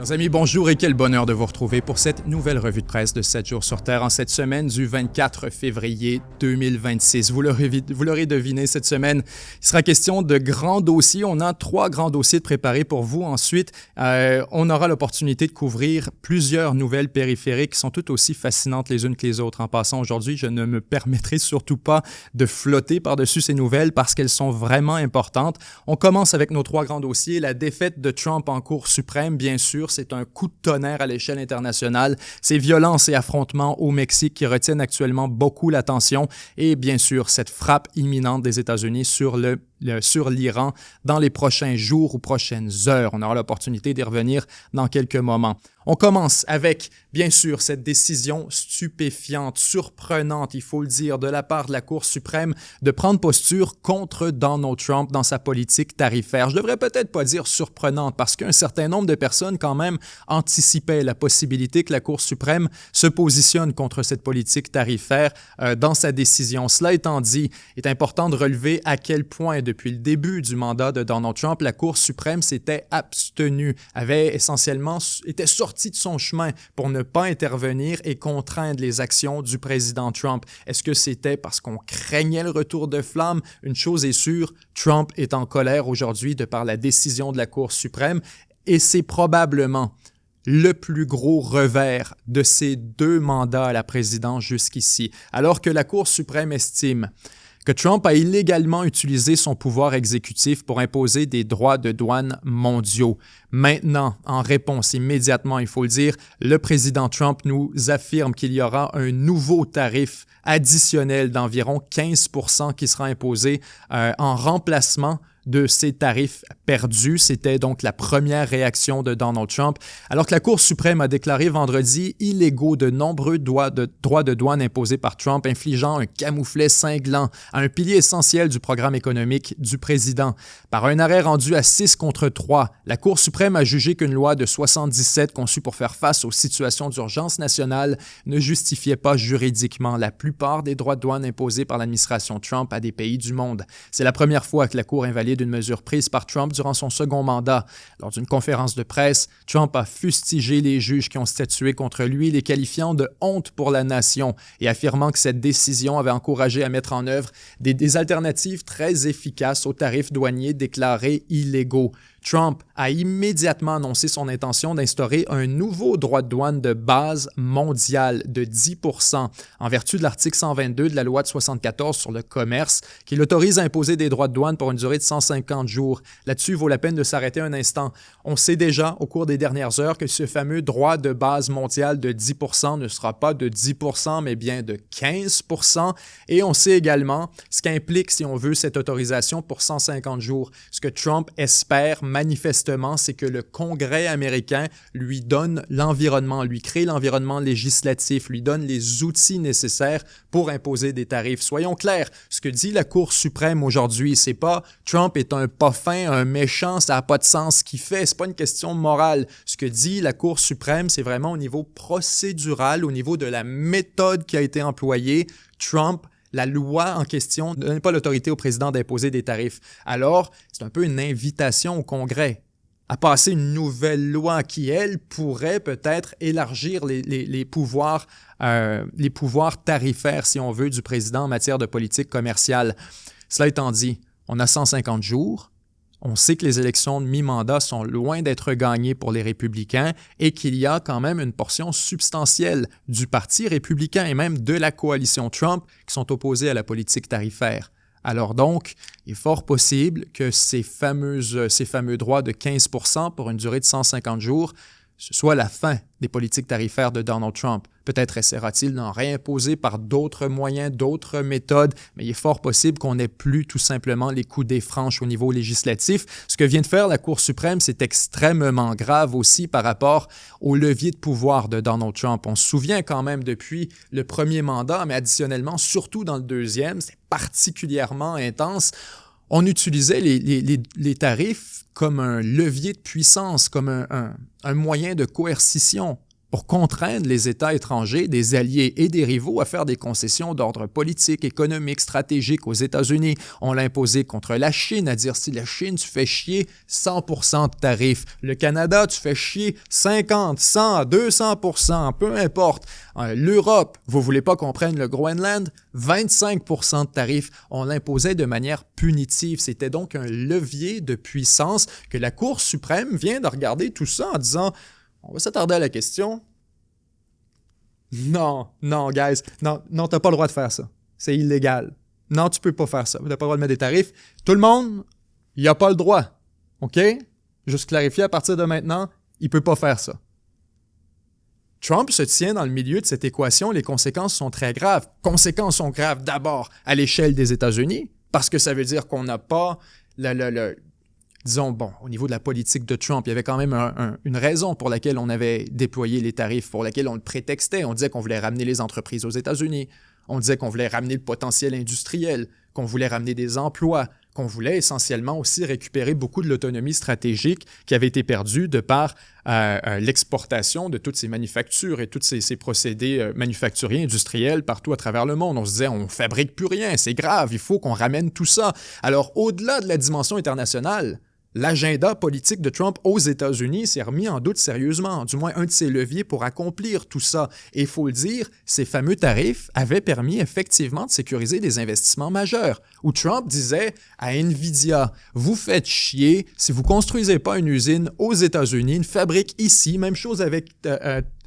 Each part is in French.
Chers amis, bonjour et quel bonheur de vous retrouver pour cette nouvelle revue de presse de 7 jours sur Terre en cette semaine du 24 février 2026. Vous l'aurez deviné, cette semaine, il sera question de grands dossiers. On a 3 grands dossiers de préparés pour vous. Ensuite, on aura l'opportunité de couvrir plusieurs nouvelles périphériques qui sont toutes aussi fascinantes les unes que les autres. En passant, aujourd'hui, je ne me permettrai surtout pas de flotter par-dessus ces nouvelles parce qu'elles sont vraiment importantes. On commence avec nos 3 grands dossiers. La défaite de Trump en Cour suprême, bien sûr. C'est un coup de tonnerre à l'échelle internationale. Ces violences et affrontements au Mexique qui retiennent actuellement beaucoup l'attention et bien sûr cette frappe imminente des États-Unis sur l'Iran dans les prochains jours ou prochaines heures. On aura l'opportunité d'y revenir dans quelques moments. On commence avec, bien sûr, cette décision stupéfiante, surprenante, il faut le dire, de la part de la Cour suprême de prendre posture contre Donald Trump dans sa politique tarifaire. Je devrais peut-être pas dire surprenante parce qu'un certain nombre de personnes quand même anticipaient la possibilité que la Cour suprême se positionne contre cette politique tarifaire dans sa décision. Cela étant dit, il est important de relever à quel point, depuis le début du mandat de Donald Trump, la Cour suprême s'était abstenue, était sortie de son chemin pour ne pas intervenir et contraindre les actions du président Trump. Est-ce que c'était parce qu'on craignait le retour de flamme? Une chose est sûre, Trump est en colère aujourd'hui de par la décision de la Cour suprême et c'est probablement le plus gros revers de ces 2 mandats à la présidence jusqu'ici. Alors que la Cour suprême estime que Trump a illégalement utilisé son pouvoir exécutif pour imposer des droits de douane mondiaux. Maintenant, en réponse immédiatement, il faut le dire, le président Trump nous affirme qu'il y aura un nouveau tarif additionnel d'environ 15% qui sera imposé en remplacement de ces tarifs perdus. C'était donc la première réaction de Donald Trump, alors que la Cour suprême a déclaré vendredi illégaux de nombreux droits de douane imposés par Trump, infligeant un camouflet cinglant à un pilier essentiel du programme économique du président. Par un arrêt rendu à 6-3, la Cour suprême a jugé qu'une loi de 77 conçue pour faire face aux situations d'urgence nationale ne justifiait pas juridiquement la plupart des droits de douane imposés par l'administration Trump à des pays du monde. C'est la première fois que la Cour invalide une mesure prise par Trump durant son second mandat. Lors d'une conférence de presse, Trump a fustigé les juges qui ont statué contre lui, les qualifiant de honte pour la nation et affirmant que cette décision avait encouragé à mettre en œuvre des alternatives très efficaces aux tarifs douaniers déclarés illégaux. Trump a immédiatement annoncé son intention d'instaurer un nouveau droit de douane de base mondial de 10% en vertu de l'article 122 de la loi de 74 sur le commerce qui l'autorise à imposer des droits de douane pour une durée de 150 jours. Là-dessus, il vaut la peine de s'arrêter un instant. On sait déjà au cours des dernières heures que ce fameux droit de base mondial de 10% ne sera pas de 10% mais bien de 15% et on sait également ce qu'implique, si on veut, cette autorisation pour 150 jours. Ce que Trump espère manifestement, c'est que le Congrès américain lui donne l'environnement, lui crée l'environnement législatif, lui donne les outils nécessaires pour imposer des tarifs. Soyons clairs, ce que dit la Cour suprême aujourd'hui, c'est pas Trump est un pas fin, un méchant, ça n'a pas de sens ce qu'il fait, c'est pas une question morale. Ce que dit la Cour suprême, c'est vraiment au niveau procédural, au niveau de la méthode qui a été employée. Trump, la loi en question ne donne pas l'autorité au président d'imposer des tarifs. Alors, c'est un peu une invitation au Congrès à passer une nouvelle loi qui, elle, pourrait peut-être élargir les pouvoirs tarifaires, si on veut, du président en matière de politique commerciale. Cela étant dit, on a 150 jours. On sait que les élections de mi-mandat sont loin d'être gagnées pour les républicains et qu'il y a quand même une portion substantielle du Parti républicain et même de la coalition Trump qui sont opposés à la politique tarifaire. Alors donc, il est fort possible que ces fameux droits de 15% pour une durée de 150 jours, ce soit la fin des politiques tarifaires de Donald Trump. Peut-être essaiera-t-il d'en réimposer par d'autres moyens, d'autres méthodes, mais il est fort possible qu'on n'ait plus tout simplement les coudées franches au niveau législatif. Ce que vient de faire la Cour suprême, c'est extrêmement grave aussi par rapport au levier de pouvoir de Donald Trump. On se souvient quand même depuis le premier mandat, mais additionnellement, surtout dans le deuxième, c'est particulièrement intense. On utilisait les tarifs comme un levier de puissance, comme un moyen de coercition. pour contraindre les États étrangers, des alliés et des rivaux à faire des concessions d'ordre politique, économique, stratégique aux États-Unis. On l'a imposé contre la Chine, à dire si la Chine, tu fais chier 100% de tarifs. Le Canada, tu fais chier 50, 100, 200%, peu importe. L'Europe, vous voulez pas qu'on prenne le Groenland? 25% de tarifs. On l'imposait de manière punitive. C'était donc un levier de puissance que la Cour suprême vient de regarder tout ça en disant on va s'attarder à la question. Non, guys. Non, t'as pas le droit de faire ça. C'est illégal. Non, tu peux pas faire ça. T'as pas le droit de mettre des tarifs. Tout le monde, il a pas le droit. OK? Juste clarifier, à partir de maintenant, il peut pas faire ça. Trump se tient dans le milieu de cette équation. Les conséquences sont très graves. Conséquences sont graves d'abord à l'échelle des États-Unis, parce que ça veut dire qu'on n'a pas disons, bon, au niveau de la politique de Trump, il y avait quand même une raison pour laquelle on avait déployé les tarifs, pour laquelle on le prétextait. On disait qu'on voulait ramener les entreprises aux États-Unis. On disait qu'on voulait ramener le potentiel industriel, qu'on voulait ramener des emplois, qu'on voulait essentiellement aussi récupérer beaucoup de l'autonomie stratégique qui avait été perdue de par l'exportation de toutes ces manufactures et tous ces procédés manufacturiers, industriels partout à travers le monde. On se disait, on ne fabrique plus rien, c'est grave, il faut qu'on ramène tout ça. Alors, au-delà de la dimension internationale, l'agenda politique de Trump aux États-Unis s'est remis en doute sérieusement, du moins un de ses leviers pour accomplir tout ça. Et il faut le dire, ces fameux tarifs avaient permis effectivement de sécuriser des investissements majeurs, où Trump disait à Nvidia, vous faites chier, si vous ne construisez pas une usine aux États-Unis, une fabrique ici, même chose avec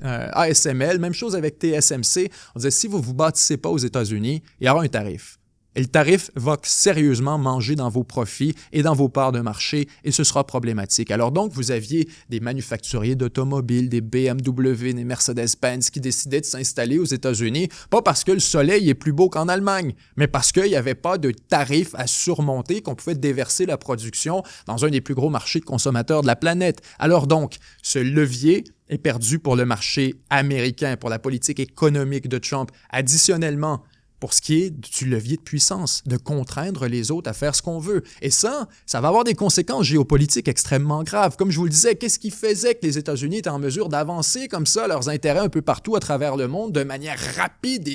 ASML, même chose avec TSMC, on disait, si vous ne vous bâtissez pas aux États-Unis, il y aura un tarif. Et le tarif va sérieusement manger dans vos profits et dans vos parts de marché et ce sera problématique. Alors donc, vous aviez des manufacturiers d'automobiles, des BMW, des Mercedes-Benz qui décidaient de s'installer aux États-Unis, pas parce que le soleil est plus beau qu'en Allemagne, mais parce qu'il n'y avait pas de tarif à surmonter, qu'on pouvait déverser la production dans un des plus gros marchés de consommateurs de la planète. Alors donc, ce levier est perdu pour le marché américain, pour la politique économique de Trump. Additionnellement, pour ce qui est du levier de puissance, de contraindre les autres à faire ce qu'on veut. Et ça va avoir des conséquences géopolitiques extrêmement graves. Comme je vous le disais, qu'est-ce qui faisait que les États-Unis étaient en mesure d'avancer comme ça leurs intérêts un peu partout à travers le monde de manière rapide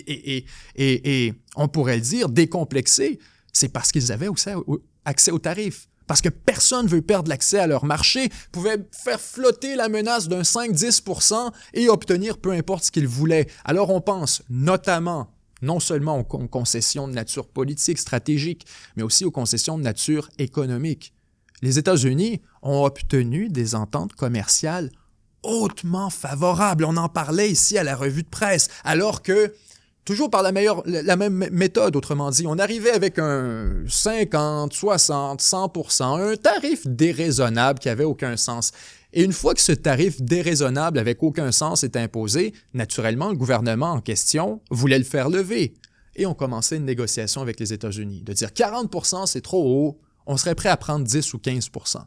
et on pourrait le dire, décomplexée? C'est parce qu'ils avaient aussi accès aux tarifs. Parce que personne ne veut perdre l'accès à leur marché, pouvaient faire flotter la menace d'un 5-10% et obtenir peu importe ce qu'ils voulaient. Alors on pense notamment non seulement aux concessions de nature politique, stratégique, mais aussi aux concessions de nature économique. Les États-Unis ont obtenu des ententes commerciales hautement favorables. On en parlait ici à la revue de presse, alors que, toujours par la même méthode, autrement dit, on arrivait avec un 50, 60, 100%, un tarif déraisonnable qui n'avait aucun sens. Et une fois que ce tarif déraisonnable avec aucun sens est imposé, naturellement, le gouvernement en question voulait le faire lever. Et on commençait une négociation avec les États-Unis, de dire 40% c'est trop haut, on serait prêt à prendre 10 ou 15%.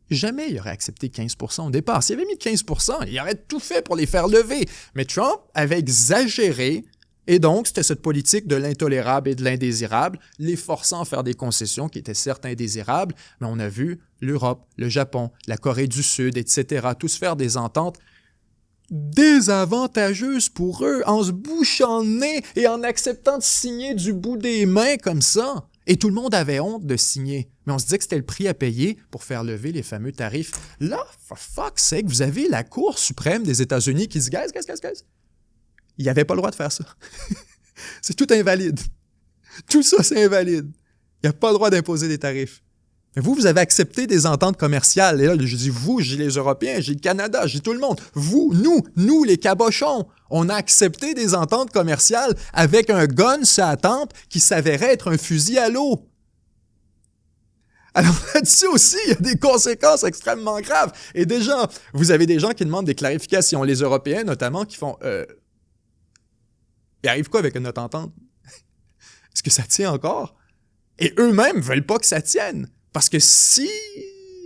Jamais il aurait accepté 15% au départ. S'il avait mis 15%, il aurait tout fait pour les faire lever. Mais Trump avait exagéré. Et donc, c'était cette politique de l'intolérable et de l'indésirable, les forçant à faire des concessions qui étaient certes indésirables, mais on a vu l'Europe, le Japon, la Corée du Sud, etc., tous faire des ententes désavantageuses pour eux, en se bouchant le nez et en acceptant de signer du bout des mains comme ça. Et tout le monde avait honte de signer. Mais on se disait que c'était le prix à payer pour faire lever les fameux tarifs. Là, for fuck's sake, vous avez la Cour suprême des États-Unis qui dit « Guys, il n'y avait pas le droit de faire ça. C'est tout invalide. Tout ça, c'est invalide. Il n'y a pas le droit d'imposer des tarifs. Mais vous avez accepté des ententes commerciales. Et là, je dis vous, j'ai les Européens, j'ai le Canada, j'ai tout le monde. Vous, nous, les cabochons, on a accepté des ententes commerciales avec un gun sur la tempe qui s'avérait être un fusil à l'eau. Alors là-dessus aussi, il y a des conséquences extrêmement graves. Et déjà, vous avez des gens qui demandent des clarifications. Les Européens, notamment, qui font... il arrive quoi avec notre entente? Est-ce que ça tient encore? Et eux-mêmes ne veulent pas que ça tienne. Parce que si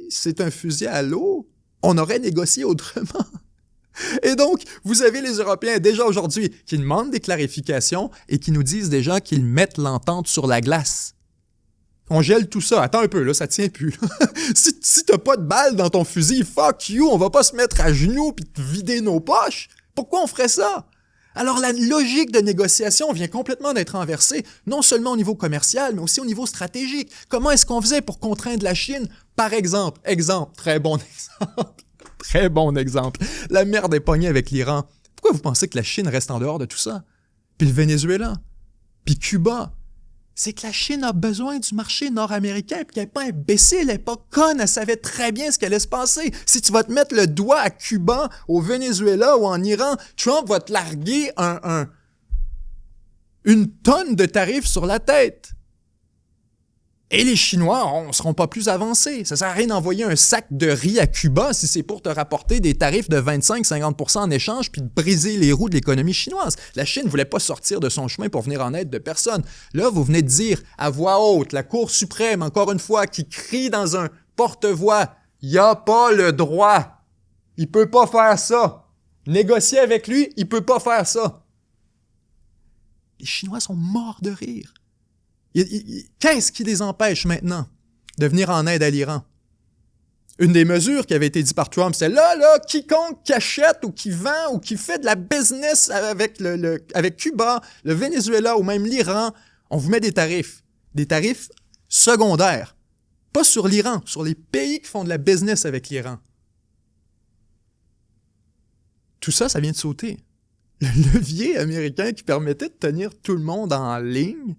c'est un fusil à l'eau, on aurait négocié autrement. Et donc, vous avez les Européens déjà aujourd'hui qui demandent des clarifications et qui nous disent déjà qu'ils mettent l'entente sur la glace. On gèle tout ça. Attends un peu, là, ça tient plus. Si t'as pas de balle dans ton fusil, fuck you, on va pas se mettre à genoux puis te vider nos poches. Pourquoi on ferait ça? Alors la logique de négociation vient complètement d'être renversée, non seulement au niveau commercial, mais aussi au niveau stratégique. Comment est-ce qu'on faisait pour contraindre la Chine? Par exemple, très bon exemple, la merde est pognée avec l'Iran. Pourquoi vous pensez que la Chine reste en dehors de tout ça? Puis le Venezuela, puis Cuba. C'est que la Chine a besoin du marché nord-américain, puis qu'elle n'est pas imbécile, elle n'est pas conne, elle savait très bien ce qui allait se passer. Si tu vas te mettre le doigt à Cuba, au Venezuela ou en Iran, Trump va te larguer une tonne de tarifs sur la tête. Et les Chinois ne seront pas plus avancés. Ça ne sert à rien d'envoyer un sac de riz à Cuba si c'est pour te rapporter des tarifs de 25-50% en échange puis de briser les roues de l'économie chinoise. La Chine ne voulait pas sortir de son chemin pour venir en aide de personne. Là, vous venez de dire à voix haute, la Cour suprême, encore une fois, qui crie dans un porte-voix, « Il n'a pas le droit. Il ne peut pas faire ça. Négocier avec lui, il ne peut pas faire ça. » Les Chinois sont morts de rire. Qu'est-ce qui les empêche maintenant de venir en aide à l'Iran? Une des mesures qui avait été dite par Trump, c'est là, quiconque qui achète ou qui vend ou qui fait de la business avec Cuba, le Venezuela ou même l'Iran, on vous met des tarifs secondaires. Pas sur l'Iran, sur les pays qui font de la business avec l'Iran. Tout ça, ça vient de sauter. Le levier américain qui permettait de tenir tout le monde en ligne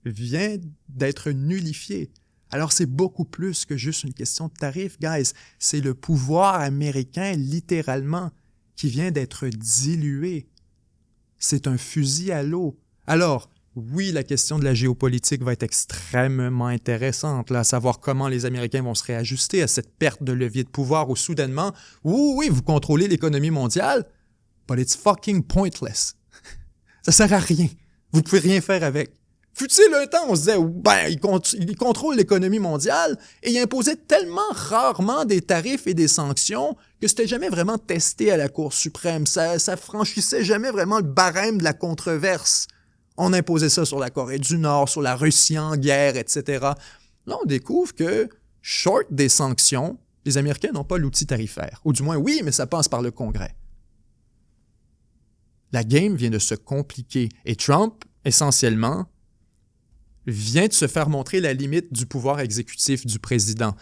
vient d'être nullifié. Alors, c'est beaucoup plus que juste une question de tarif, guys. C'est le pouvoir américain, littéralement, qui vient d'être dilué. C'est un fusil à l'eau. Alors, oui, la question de la géopolitique va être extrêmement intéressante, là, à savoir comment les Américains vont se réajuster à cette perte de levier de pouvoir où soudainement, oui, vous contrôlez l'économie mondiale, but it's fucking pointless. Ça sert à rien. Vous pouvez rien faire avec. Fut-il un temps, on se disait, il contrôle l'économie mondiale et il imposait tellement rarement des tarifs et des sanctions que c'était jamais vraiment testé à la Cour suprême. Ça franchissait jamais vraiment le barème de la controverse. On imposait ça sur la Corée du Nord, sur la Russie en guerre, etc. Là, on découvre que, short des sanctions, les Américains n'ont pas l'outil tarifaire. Ou du moins, oui, mais ça passe par le Congrès. La game vient de se compliquer et Trump, essentiellement, vient de se faire montrer la limite du pouvoir exécutif du président.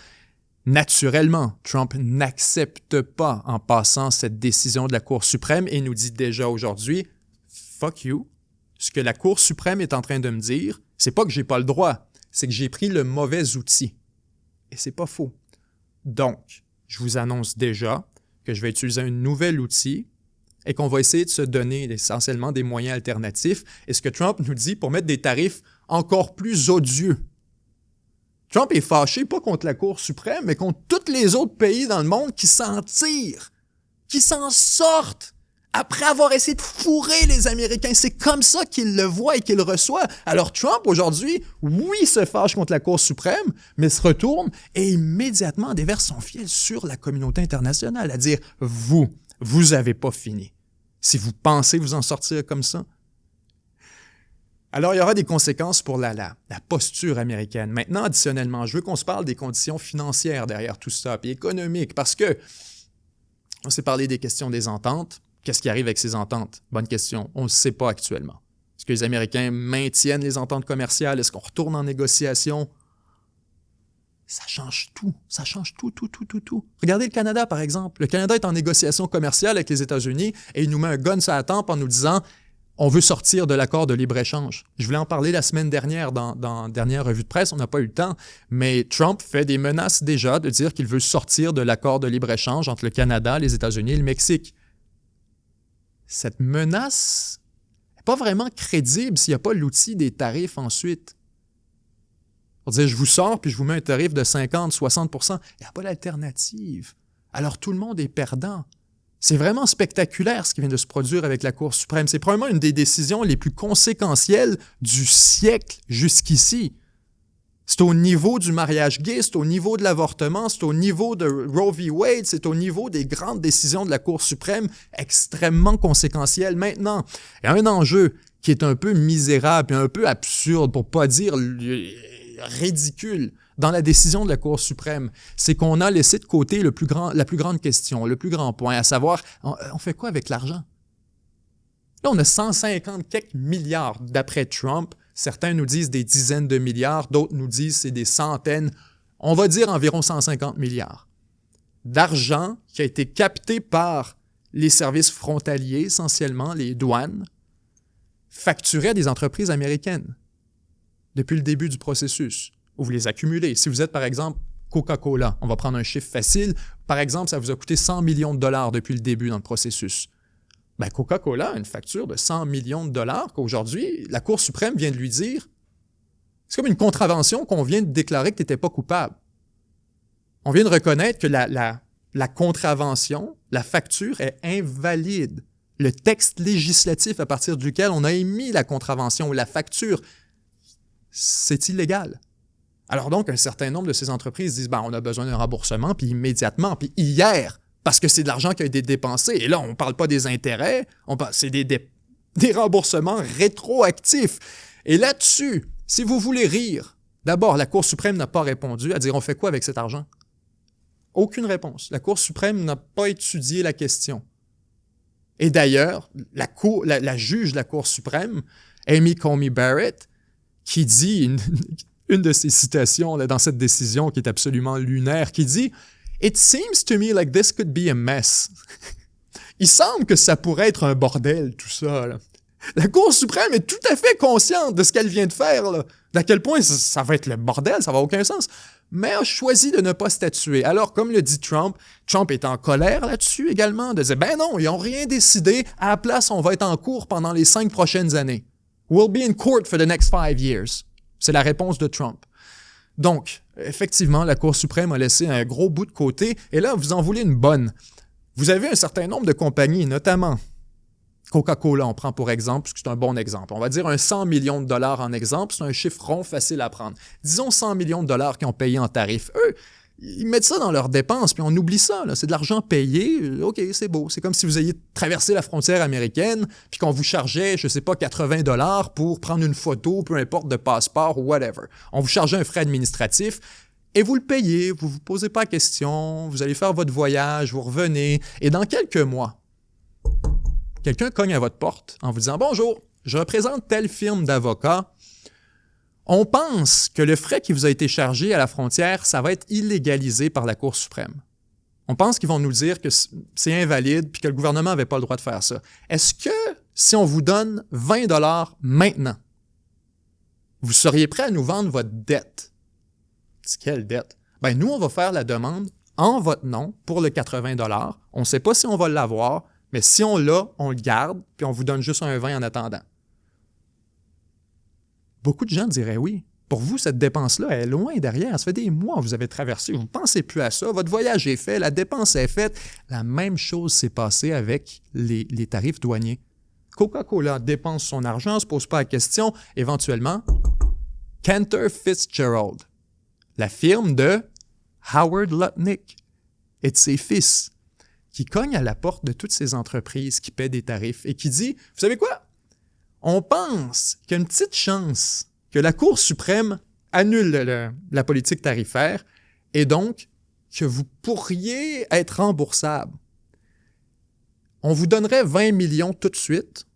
Naturellement, Trump n'accepte pas en passant cette décision de la Cour suprême et nous dit déjà aujourd'hui « fuck you ». Ce que la Cour suprême est en train de me dire, c'est pas que j'ai pas le droit, c'est que j'ai pris le mauvais outil. Et c'est pas faux. Donc, je vous annonce déjà que je vais utiliser un nouvel outil et qu'on va essayer de se donner essentiellement des moyens alternatifs. Et ce que Trump nous dit pour mettre des tarifs encore plus odieux. Trump est fâché pas contre la Cour suprême, mais contre tous les autres pays dans le monde qui s'en tirent, qui s'en sortent après avoir essayé de fourrer les Américains. C'est comme ça qu'il le voit et qu'il le reçoit. Alors Trump, aujourd'hui, oui, se fâche contre la Cour suprême, mais se retourne et immédiatement déverse son fiel sur la communauté internationale, à dire « vous avez pas fini. Si vous pensez vous en sortir comme ça, ». Alors, il y aura des conséquences pour la posture américaine. Maintenant, additionnellement, je veux qu'on se parle des conditions financières derrière tout ça, puis économiques, parce que on s'est parlé des questions des ententes. Qu'est-ce qui arrive avec ces ententes? Bonne question. On ne sait pas actuellement. Est-ce que les Américains maintiennent les ententes commerciales? Est-ce qu'on retourne en négociation? Ça change tout. Ça change tout. Regardez le Canada, par exemple. Le Canada est en négociation commerciale avec les États-Unis et il nous met un gun sur la tempe en nous disant on veut sortir de l'accord de libre-échange. Je voulais en parler la semaine dernière dans dernière revue de presse, on n'a pas eu le temps, mais Trump fait des menaces déjà de dire qu'il veut sortir de l'accord de libre-échange entre le Canada, les États-Unis et le Mexique. Cette menace n'est pas vraiment crédible s'il n'y a pas l'outil des tarifs ensuite. On dire je vous sors puis je vous mets un tarif de 50-60%. Il n'y a pas d'alternative. Alors tout le monde est perdant. C'est vraiment spectaculaire ce qui vient de se produire avec la Cour suprême. C'est probablement une des décisions les plus conséquentielles du siècle jusqu'ici. C'est au niveau du mariage gay, c'est au niveau de l'avortement, c'est au niveau de Roe v. Wade, c'est au niveau des grandes décisions de la Cour suprême extrêmement conséquentielles. Maintenant, il y a un enjeu qui est un peu misérable et un peu absurde, pour pas dire ridicule, dans la décision de la Cour suprême. C'est qu'on a laissé de côté la plus grande question, le plus grand point, à savoir, on fait quoi avec l'argent? Là, on a 150 quelques milliards d'après Trump. Certains nous disent des dizaines de milliards, d'autres nous disent c'est des centaines. On va dire environ 150 milliards d'argent qui a été capté par les services frontaliers, essentiellement les douanes, facturés à des entreprises américaines depuis le début du processus, où vous les accumulez. Si vous êtes, par exemple, Coca-Cola, on va prendre un chiffre facile, par exemple, ça vous a coûté 100 millions de dollars depuis le début dans le processus. Ben, Coca-Cola a une facture de 100 millions de dollars qu'aujourd'hui, la Cour suprême vient de lui dire, c'est comme une contravention qu'on vient de déclarer que tu n'étais pas coupable. On vient de reconnaître que la contravention, la facture est invalide. Le texte législatif à partir duquel on a émis la contravention ou la facture, c'est illégal. Alors donc, un certain nombre de ces entreprises disent, on a besoin d'un remboursement, puis immédiatement, puis hier, parce que c'est de l'argent qui a été dépensé. Et là, on ne parle pas des intérêts, c'est des remboursements rétroactifs. Et là-dessus, si vous voulez rire, d'abord, la Cour suprême n'a pas répondu à dire, on fait quoi avec cet argent? Aucune réponse. La Cour suprême n'a pas étudié la question. Et d'ailleurs, la juge de la Cour suprême, Amy Coney Barrett, qui dit, une de ses citations là, dans cette décision qui est absolument lunaire, qui dit « It seems to me like this could be a mess. » Il semble que ça pourrait être un bordel, tout ça. Là. La Cour suprême est tout à fait consciente de ce qu'elle vient de faire, là, d'à quel point ça va être le bordel, ça va aucun sens, mais a choisi de ne pas statuer. Alors, comme le dit Trump est en colère là-dessus également, de dire « Ben non, ils n'ont rien décidé, à la place, on va être en cours pendant les 5 prochaines années. We'll be in court for the next 5 years. » C'est la réponse de Trump. Donc, effectivement, la Cour suprême a laissé un gros bout de côté, et là, vous en voulez une bonne. Vous avez un certain nombre de compagnies, notamment Coca-Cola, on prend pour exemple, puisque c'est un bon exemple. On va dire un 100 millions de dollars en exemple, c'est un chiffre rond facile à prendre. Disons 100 millions de dollars qu'ils ont payé en tarif. Eux, ils mettent ça dans leurs dépenses, puis on oublie ça. Là. C'est de l'argent payé. OK, c'est beau. C'est comme si vous ayez traversé la frontière américaine, puis qu'on vous chargeait, je sais pas, 80 dollars pour prendre une photo, peu importe, de passeport ou whatever. On vous chargeait un frais administratif, et vous le payez, vous vous posez pas la question, vous allez faire votre voyage, vous revenez, et dans quelques mois, quelqu'un cogne à votre porte en vous disant « Bonjour, je représente telle firme d'avocats. On pense que le frais qui vous a été chargé à la frontière, ça va être illégalisé par la Cour suprême. On pense qu'ils vont nous dire que c'est invalide puis que le gouvernement n'avait pas le droit de faire ça. Est-ce que si on vous donne 20 dollars maintenant, vous seriez prêt à nous vendre votre dette? » C'est quelle dette? Ben nous, on va faire la demande en votre nom pour le 80 dollars. On ne sait pas si on va l'avoir, mais si on l'a, on le garde, puis on vous donne juste un 20 en attendant. Beaucoup de gens diraient oui. Pour vous, cette dépense-là est loin derrière. Ça fait des mois que vous avez traversé. Vous ne pensez plus à ça. Votre voyage est fait. La dépense est faite. La même chose s'est passée avec les tarifs douaniers. Coca-Cola dépense son argent, ne se pose pas la question. Éventuellement, Cantor Fitzgerald, la firme de Howard Lutnick et de ses fils, qui cogne à la porte de toutes ces entreprises qui paient des tarifs et qui dit, vous savez quoi? On pense qu'il y a une petite chance que la Cour suprême annule la politique tarifaire et donc que vous pourriez être remboursable. On vous donnerait 20 millions tout de suite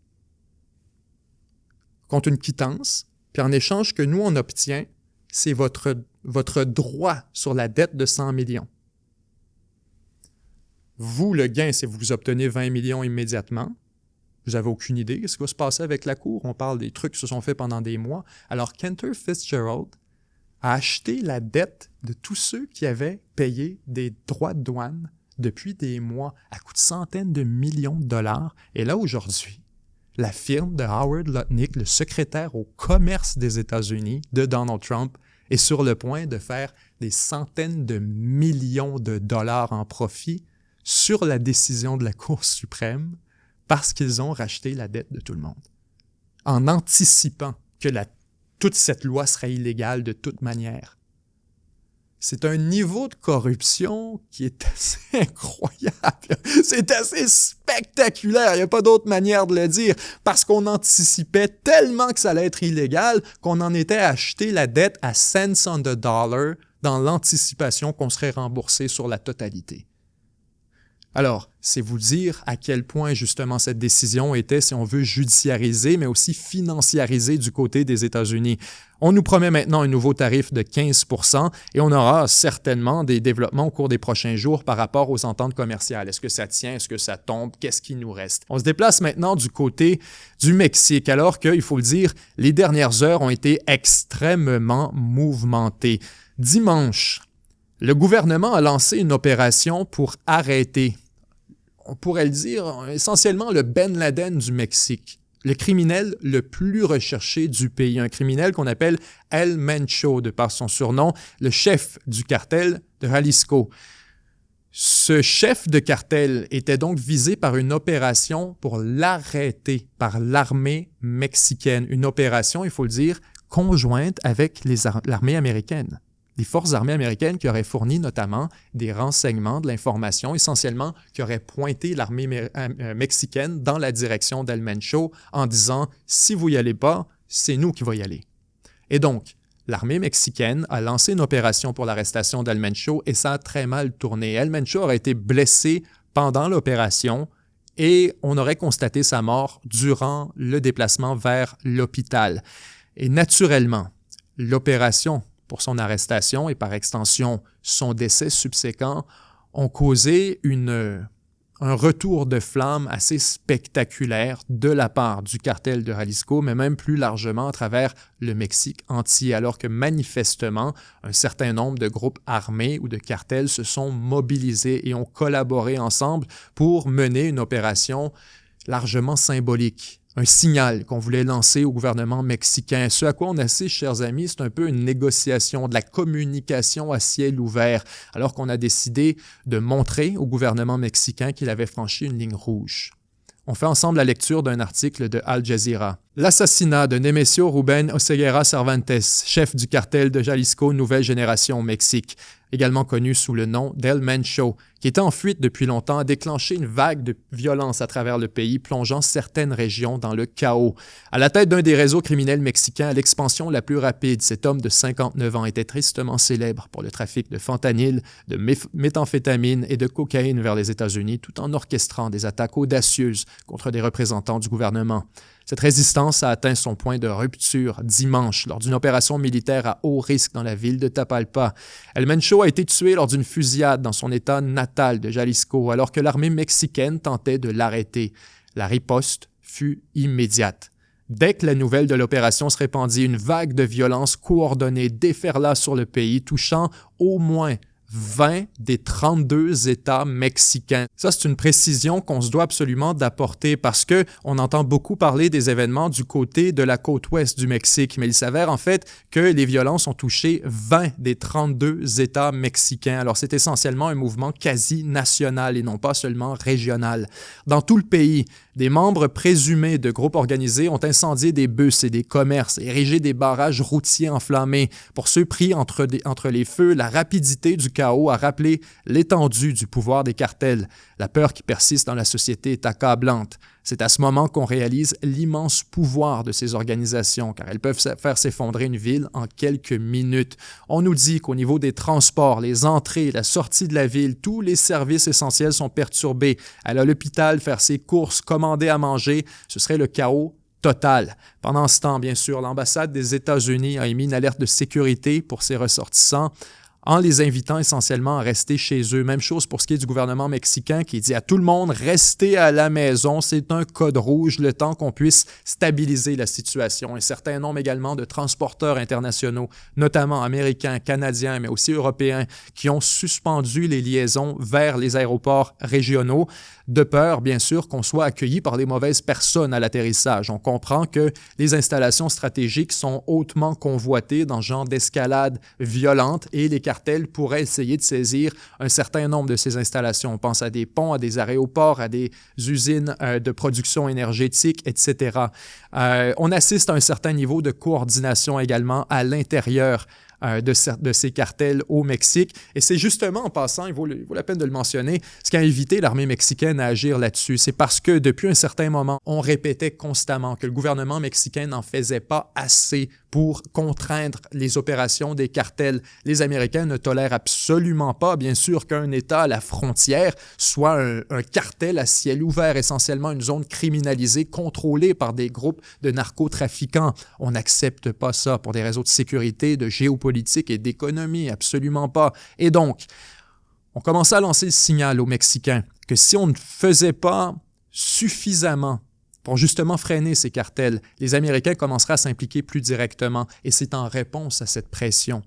contre une quittance, puis en échange, ce que nous, on obtient, c'est votre droit sur la dette de 100 millions. Vous, le gain, c'est que vous obtenez 20 millions immédiatement. Vous n'avez aucune idée de ce qui va se passer avec la Cour. On parle des trucs qui se sont faits pendant des mois. Alors, Cantor Fitzgerald a acheté la dette de tous ceux qui avaient payé des droits de douane depuis des mois à coût de centaines de millions de dollars. Et là, aujourd'hui, la firme de Howard Lutnick, le secrétaire au commerce des États-Unis de Donald Trump, est sur le point de faire des centaines de millions de dollars en profit sur la décision de la Cour suprême parce qu'ils ont racheté la dette de tout le monde, en anticipant que toute cette loi serait illégale de toute manière. C'est un niveau de corruption qui est assez incroyable. C'est assez spectaculaire, il n'y a pas d'autre manière de le dire, parce qu'on anticipait tellement que ça allait être illégal qu'on en était à acheter la dette à cents on the dollar dans l'anticipation qu'on serait remboursé sur la totalité. Alors, c'est vous dire à quel point justement cette décision était, si on veut, judiciarisée, mais aussi financiarisée du côté des États-Unis. On nous promet maintenant un nouveau tarif de 15 % et on aura certainement des développements au cours des prochains jours par rapport aux ententes commerciales. Est-ce que ça tient? Est-ce que ça tombe? Qu'est-ce qui nous reste? On se déplace maintenant du côté du Mexique, alors que, il faut le dire, les dernières heures ont été extrêmement mouvementées. Dimanche, le gouvernement a lancé une opération pour arrêter, on pourrait le dire, essentiellement le Ben Laden du Mexique, le criminel le plus recherché du pays, un criminel qu'on appelle El Mencho, de par son surnom, le chef du cartel de Jalisco. Ce chef de cartel était donc visé par une opération pour l'arrêter par l'armée mexicaine, une opération, il faut le dire, conjointe avec l'armée américaine. Les forces armées américaines qui auraient fourni notamment des renseignements, de l'information, essentiellement qui auraient pointé l'armée mexicaine dans la direction d'El Mencho en disant « Si vous n'y allez pas, c'est nous qui va y aller ». Et donc, l'armée mexicaine a lancé une opération pour l'arrestation d'El Mencho et ça a très mal tourné. El Mencho aurait été blessé pendant l'opération et on aurait constaté sa mort durant le déplacement vers l'hôpital. Et naturellement, l'opération pour son arrestation et par extension son décès subséquent ont causé un retour de flamme assez spectaculaire de la part du cartel de Jalisco, mais même plus largement à travers le Mexique entier, alors que manifestement, un certain nombre de groupes armés ou de cartels se sont mobilisés et ont collaboré ensemble pour mener une opération largement symbolique. Un signal qu'on voulait lancer au gouvernement mexicain. Ce à quoi on assiste, chers amis, c'est un peu une négociation, de la communication à ciel ouvert, alors qu'on a décidé de montrer au gouvernement mexicain qu'il avait franchi une ligne rouge. On fait ensemble la lecture d'un article de Al Jazeera. L'assassinat de Nemesio Rubén Oseguera Cervantes, chef du cartel de Jalisco Nouvelle Génération au Mexique, également connu sous le nom d'El Mencho, qui était en fuite depuis longtemps, a déclenché une vague de violence à travers le pays, plongeant certaines régions dans le chaos. À la tête d'un des réseaux criminels mexicains à l'expansion la plus rapide, cet homme de 59 ans était tristement célèbre pour le trafic de fentanyl, de méthamphétamine et de cocaïne vers les États-Unis, tout en orchestrant des attaques audacieuses contre des représentants du gouvernement. Cette résistance a atteint son point de rupture dimanche lors d'une opération militaire à haut risque dans la ville de Tapalpa. El Mencho a été tué lors d'une fusillade dans son état natal de Jalisco alors que l'armée mexicaine tentait de l'arrêter. La riposte fut immédiate. Dès que la nouvelle de l'opération se répandit, une vague de violence coordonnée déferla sur le pays, touchant au moins 20 des 32 États mexicains. Ça, c'est une précision qu'on se doit absolument d'apporter parce qu'on entend beaucoup parler des événements du côté de la côte ouest du Mexique, mais il s'avère en fait que les violences ont touché 20 des 32 États mexicains. Alors, c'est essentiellement un mouvement quasi national et non pas seulement régional. Dans tout le pays, des membres présumés de groupes organisés ont incendié des bus et des commerces, érigé des barrages routiers enflammés. Pour ceux pris entre les feux, la rapidité du chaos a rappelé l'étendue du pouvoir des cartels. La peur qui persiste dans la société est accablante. C'est à ce moment qu'on réalise l'immense pouvoir de ces organisations, car elles peuvent faire s'effondrer une ville en quelques minutes. On nous dit qu'au niveau des transports, les entrées, la sortie de la ville, tous les services essentiels sont perturbés. Aller à l'hôpital, faire ses courses, commander à manger, ce serait le chaos total. Pendant ce temps, bien sûr, l'ambassade des États-Unis a émis une alerte de sécurité pour ses ressortissants, en les invitant essentiellement à rester chez eux. Même chose pour ce qui est du gouvernement mexicain qui dit à tout le monde « Restez à la maison, c'est un code rouge le temps qu'on puisse stabiliser la situation ». Un certain nombre également de transporteurs internationaux, notamment américains, canadiens, mais aussi européens, qui ont suspendu les liaisons vers les aéroports régionaux, de peur, bien sûr, qu'on soit accueilli par des mauvaises personnes à l'atterrissage. On comprend que les installations stratégiques sont hautement convoitées dans ce genre d'escalade violente et les cartels pourraient essayer de saisir un certain nombre de ces installations. On pense à des ponts, à des aéroports, à des usines de production énergétique, etc. On assiste à un certain niveau de coordination également à l'intérieur de ces cartels au Mexique. Et c'est justement, en passant, il vaut la peine de le mentionner, ce qui a invité l'armée mexicaine à agir là-dessus. C'est parce que depuis un certain moment, on répétait constamment que le gouvernement mexicain n'en faisait pas assez pour contraindre les opérations des cartels. Les Américains ne tolèrent absolument pas, bien sûr, qu'un État à la frontière soit un cartel à ciel ouvert, essentiellement une zone criminalisée, contrôlée par des groupes de narcotrafiquants. On n'accepte pas ça pour des réseaux de sécurité, de géopolitique et d'économie, absolument pas. Et donc, on commençait à lancer le signal aux Mexicains que si on ne faisait pas suffisamment pour justement freiner ces cartels, les Américains commenceraient à s'impliquer plus directement. Et c'est en réponse à cette pression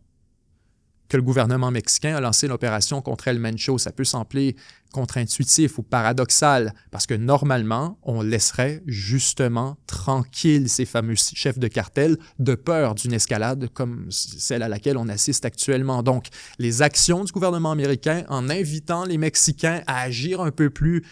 que le gouvernement mexicain a lancé l'opération contre El Mencho. Ça peut sembler contre-intuitif ou paradoxal, parce que normalement, on laisserait justement tranquilles ces fameux chefs de cartel de peur d'une escalade comme celle à laquelle on assiste actuellement. Donc, les actions du gouvernement américain en invitant les Mexicains à agir un peu plus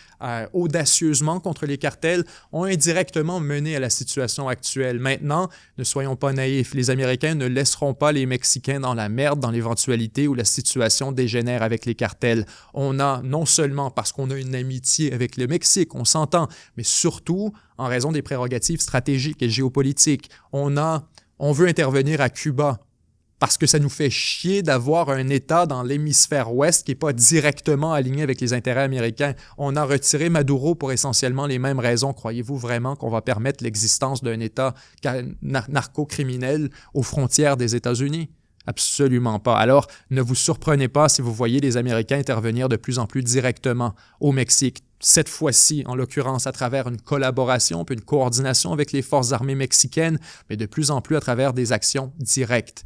audacieusement contre les cartels ont indirectement mené à la situation actuelle. Maintenant, ne soyons pas naïfs, les Américains ne laisseront pas les Mexicains dans la merde dans l'éventualité où la situation dégénère avec les cartels. On a non seulement parce qu'on a une amitié avec le Mexique, on s'entend, mais surtout en raison des prérogatives stratégiques et géopolitiques. On veut intervenir à Cuba parce que ça nous fait chier d'avoir un État dans l'hémisphère ouest qui n'est pas directement aligné avec les intérêts américains. On a retiré Maduro pour essentiellement les mêmes raisons. Croyez-vous vraiment qu'on va permettre l'existence d'un État narco-criminel aux frontières des États-Unis? Absolument pas. Alors, ne vous surprenez pas si vous voyez les Américains intervenir de plus en plus directement au Mexique. Cette fois-ci, en l'occurrence, à travers une collaboration puis une coordination avec les forces armées mexicaines, mais de plus en plus à travers des actions directes.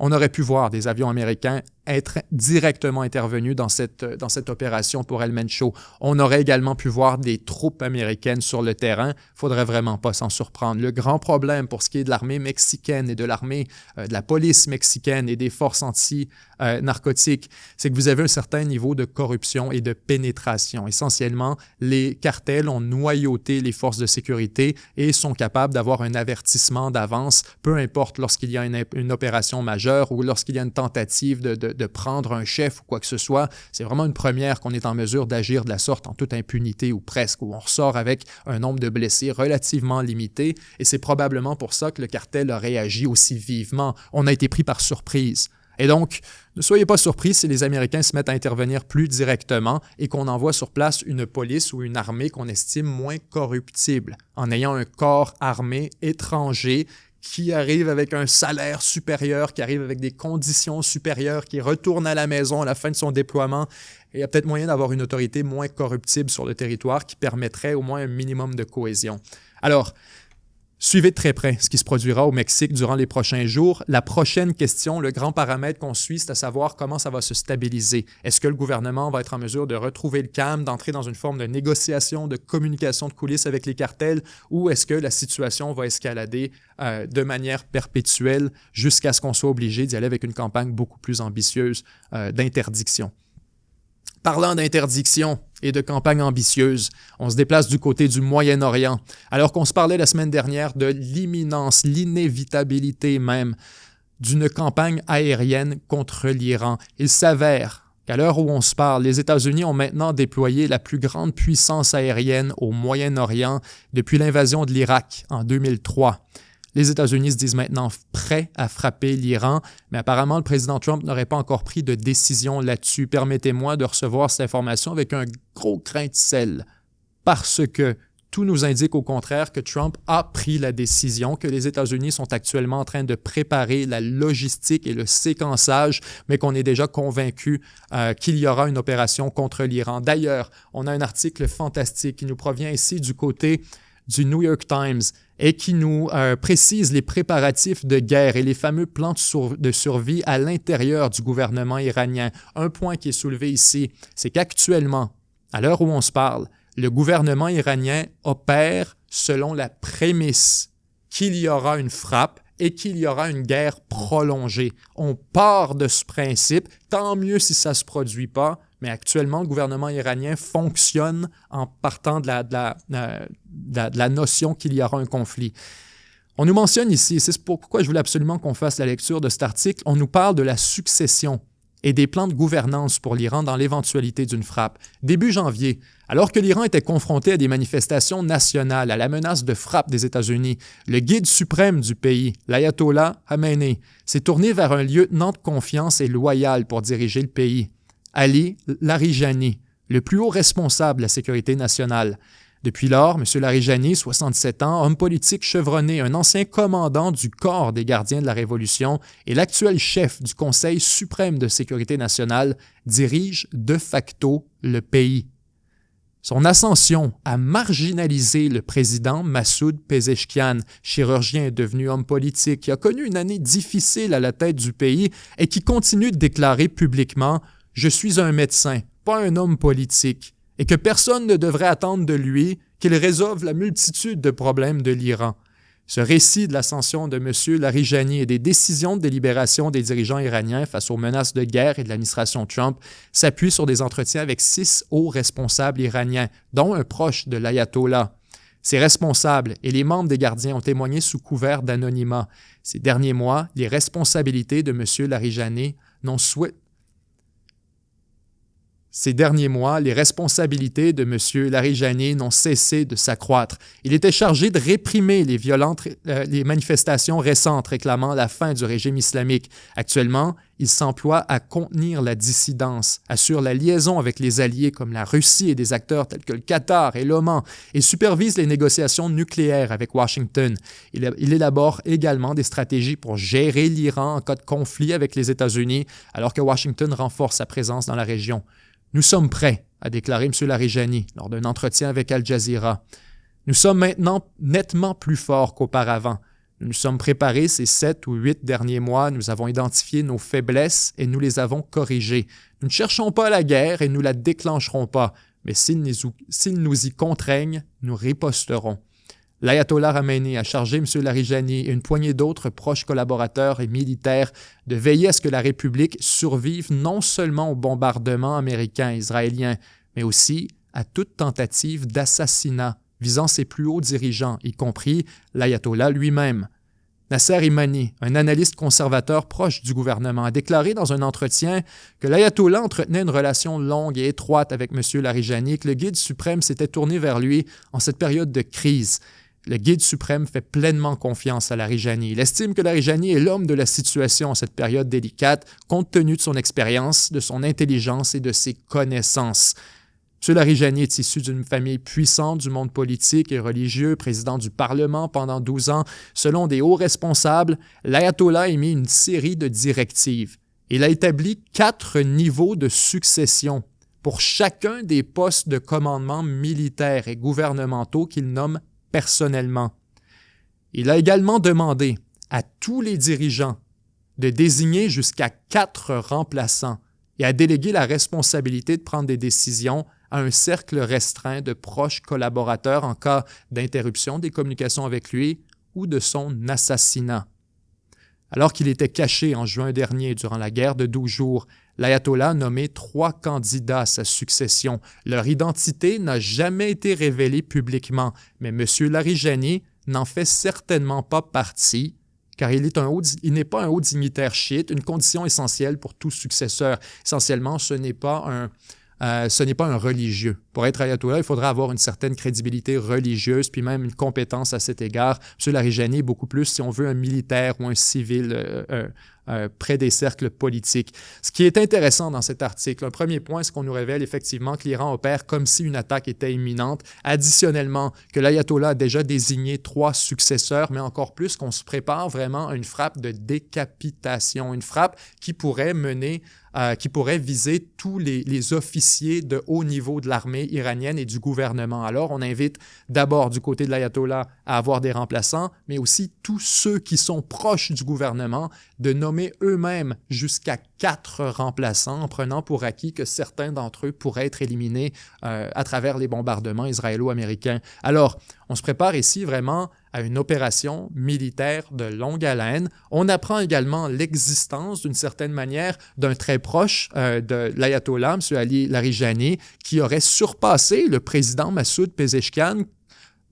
On aurait pu voir des avions américains être directement intervenus dans cette opération pour El Mencho. On aurait également pu voir des troupes américaines sur le terrain. Il ne faudrait vraiment pas s'en surprendre. Le grand problème pour ce qui est de l'armée mexicaine et de l'armée, de la police mexicaine et des forces anti-narcotiques, c'est que vous avez un certain niveau de corruption et de pénétration. Essentiellement, les cartels ont noyauté les forces de sécurité et sont capables d'avoir un avertissement d'avance, peu importe lorsqu'il y a une opération majeure ou lorsqu'il y a une tentative de prendre un chef ou quoi que ce soit. C'est vraiment une première qu'on est en mesure d'agir de la sorte en toute impunité ou presque, où on ressort avec un nombre de blessés relativement limité et c'est probablement pour ça que le cartel a réagi aussi vivement. On a été pris par surprise. Et donc, ne soyez pas surpris si les Américains se mettent à intervenir plus directement et qu'on envoie sur place une police ou une armée qu'on estime moins corruptible, en ayant un corps armé étranger qui arrive avec un salaire supérieur, qui arrive avec des conditions supérieures, qui retourne à la maison à la fin de son déploiement. Et il y a peut-être moyen d'avoir une autorité moins corruptible sur le territoire qui permettrait au moins un minimum de cohésion. Alors, suivez de très près ce qui se produira au Mexique durant les prochains jours. La prochaine question, le grand paramètre qu'on suit, c'est à savoir comment ça va se stabiliser. Est-ce que le gouvernement va être en mesure de retrouver le calme, d'entrer dans une forme de négociation, de communication de coulisses avec les cartels, ou est-ce que la situation va escalader de manière perpétuelle jusqu'à ce qu'on soit obligé d'y aller avec une campagne beaucoup plus ambitieuse d'interdiction? Parlant d'interdiction et de campagne ambitieuse, on se déplace du côté du Moyen-Orient. Alors qu'on se parlait la semaine dernière de l'imminence, l'inévitabilité même d'une campagne aérienne contre l'Iran, il s'avère qu'à l'heure où on se parle, les États-Unis ont maintenant déployé la plus grande puissance aérienne au Moyen-Orient depuis l'invasion de l'Irak en 2003. Les États-Unis se disent maintenant prêts à frapper l'Iran, mais apparemment, le président Trump n'aurait pas encore pris de décision là-dessus. Permettez-moi de recevoir cette information avec un gros grain de sel, parce que tout nous indique au contraire que Trump a pris la décision, que les États-Unis sont actuellement en train de préparer la logistique et le séquençage, mais qu'on est déjà convaincu qu'il y aura une opération contre l'Iran. D'ailleurs, on a un article fantastique qui nous provient ici du côté du New York Times et qui nous précise les préparatifs de guerre et les fameux plans de survie à l'intérieur du gouvernement iranien. Un point qui est soulevé ici, c'est qu'actuellement, à l'heure où on se parle, le gouvernement iranien opère selon la prémisse qu'il y aura une frappe et qu'il y aura une guerre prolongée. On part de ce principe, tant mieux si ça ne se produit pas, mais actuellement, le gouvernement iranien fonctionne en partant de la notion qu'il y aura un conflit. On nous mentionne ici, et c'est pourquoi je voulais absolument qu'on fasse la lecture de cet article, on nous parle de la succession et des plans de gouvernance pour l'Iran dans l'éventualité d'une frappe. Début janvier, alors que l'Iran était confronté à des manifestations nationales, à la menace de frappe des États-Unis, le guide suprême du pays, l'ayatollah Khamenei, s'est tourné vers un lieutenant de confiance et loyal pour diriger le pays, Ali Larijani, le plus haut responsable de la sécurité nationale. Depuis lors, M. Larijani, 67 ans, homme politique chevronné, un ancien commandant du corps des gardiens de la Révolution et l'actuel chef du Conseil suprême de sécurité nationale, dirige de facto le pays. Son ascension a marginalisé le président Massoud Pezeshkian, chirurgien devenu homme politique, qui a connu une année difficile à la tête du pays et qui continue de déclarer publiquement « Je suis un médecin, pas un homme politique », et que personne ne devrait attendre de lui qu'il résolve la multitude de problèmes de l'Iran. Ce récit de l'ascension de M. Larijani et des décisions de délibération des dirigeants iraniens face aux menaces de guerre et de l'administration Trump s'appuie sur des entretiens avec 6 hauts responsables iraniens, dont un proche de l'ayatollah. Ces responsables et les membres des gardiens ont témoigné sous couvert d'anonymat. Ces derniers mois, les responsabilités de M. Larijani n'ont souhaité Ces derniers mois, les responsabilités de M. Larijani n'ont cessé de s'accroître. Il était chargé de réprimer les manifestations récentes réclamant la fin du régime islamique. Actuellement, il s'emploie à contenir la dissidence, assure la liaison avec les alliés comme la Russie et des acteurs tels que le Qatar et l'Oman et supervise les négociations nucléaires avec Washington. Il élabore également des stratégies pour gérer l'Iran en cas de conflit avec les États-Unis, alors que Washington renforce sa présence dans la région. Nous sommes prêts, a déclaré M. Larijani lors d'un entretien avec Al Jazeera. Nous sommes maintenant nettement plus forts qu'auparavant. Nous nous sommes préparés ces 7 ou 8 derniers mois, nous avons identifié nos faiblesses et nous les avons corrigées. Nous ne cherchons pas la guerre et nous la déclencherons pas, mais s'ils nous y contraignent, nous riposterons. L'ayatollah Khamenei a chargé M. Larijani et une poignée d'autres proches collaborateurs et militaires de veiller à ce que la République survive non seulement aux bombardements américains et israéliens, mais aussi à toute tentative d'assassinat visant ses plus hauts dirigeants, y compris l'ayatollah lui-même. Nasser Imani, un analyste conservateur proche du gouvernement, a déclaré dans un entretien que l'ayatollah entretenait une relation longue et étroite avec M. Larijani et que le guide suprême s'était tourné vers lui en cette période de crise. Le guide suprême fait pleinement confiance à Larijani. Il estime que Larijani est l'homme de la situation en cette période délicate, compte tenu de son expérience, de son intelligence et de ses connaissances. M. Larijani est issu d'une famille puissante du monde politique et religieux, président du Parlement pendant 12 ans. Selon des hauts responsables, l'ayatollah a émis une série de directives. Il a établi 4 niveaux de succession pour chacun des postes de commandement militaires et gouvernementaux qu'il nomme personnellement. Il a également demandé à tous les dirigeants de désigner jusqu'à 4 remplaçants et a délégué la responsabilité de prendre des décisions à un cercle restreint de proches collaborateurs en cas d'interruption des communications avec lui ou de son assassinat. Alors qu'il était caché en juin dernier durant la guerre de 12 jours, l'ayatollah a nommé 3 candidats à sa succession. Leur identité n'a jamais été révélée publiquement, mais M. Larijani n'en fait certainement pas partie, car il n'est pas un haut dignitaire chiite, une condition essentielle pour tout successeur. Essentiellement, ce n'est pas un religieux. Pour être ayatollah, il faudra avoir une certaine crédibilité religieuse, puis même une compétence à cet égard. M. Larijani est beaucoup plus, si on veut, un militaire ou un civil près des cercles politiques. Ce qui est intéressant dans cet article, un premier point, c'est qu'on nous révèle effectivement que l'Iran opère comme si une attaque était imminente. Additionnellement, que l'ayatollah a déjà désigné 3 successeurs, mais encore plus qu'on se prépare vraiment à une frappe de décapitation, une frappe qui pourrait viser tous les officiers de haut niveau de l'armée iranienne et du gouvernement. Alors, on invite d'abord du côté de l'ayatollah à avoir des remplaçants, mais aussi tous ceux qui sont proches du gouvernement de nommer eux-mêmes jusqu'à 4 remplaçants, en prenant pour acquis que certains d'entre eux pourraient être éliminés à travers les bombardements israélo-américains. Alors, on se prépare ici vraiment à une opération militaire de longue haleine. On apprend également l'existence, d'une certaine manière, d'un très proche de l'ayatollah, M. Ali Larijani, qui aurait surpassé le président Massoud Pezeshkian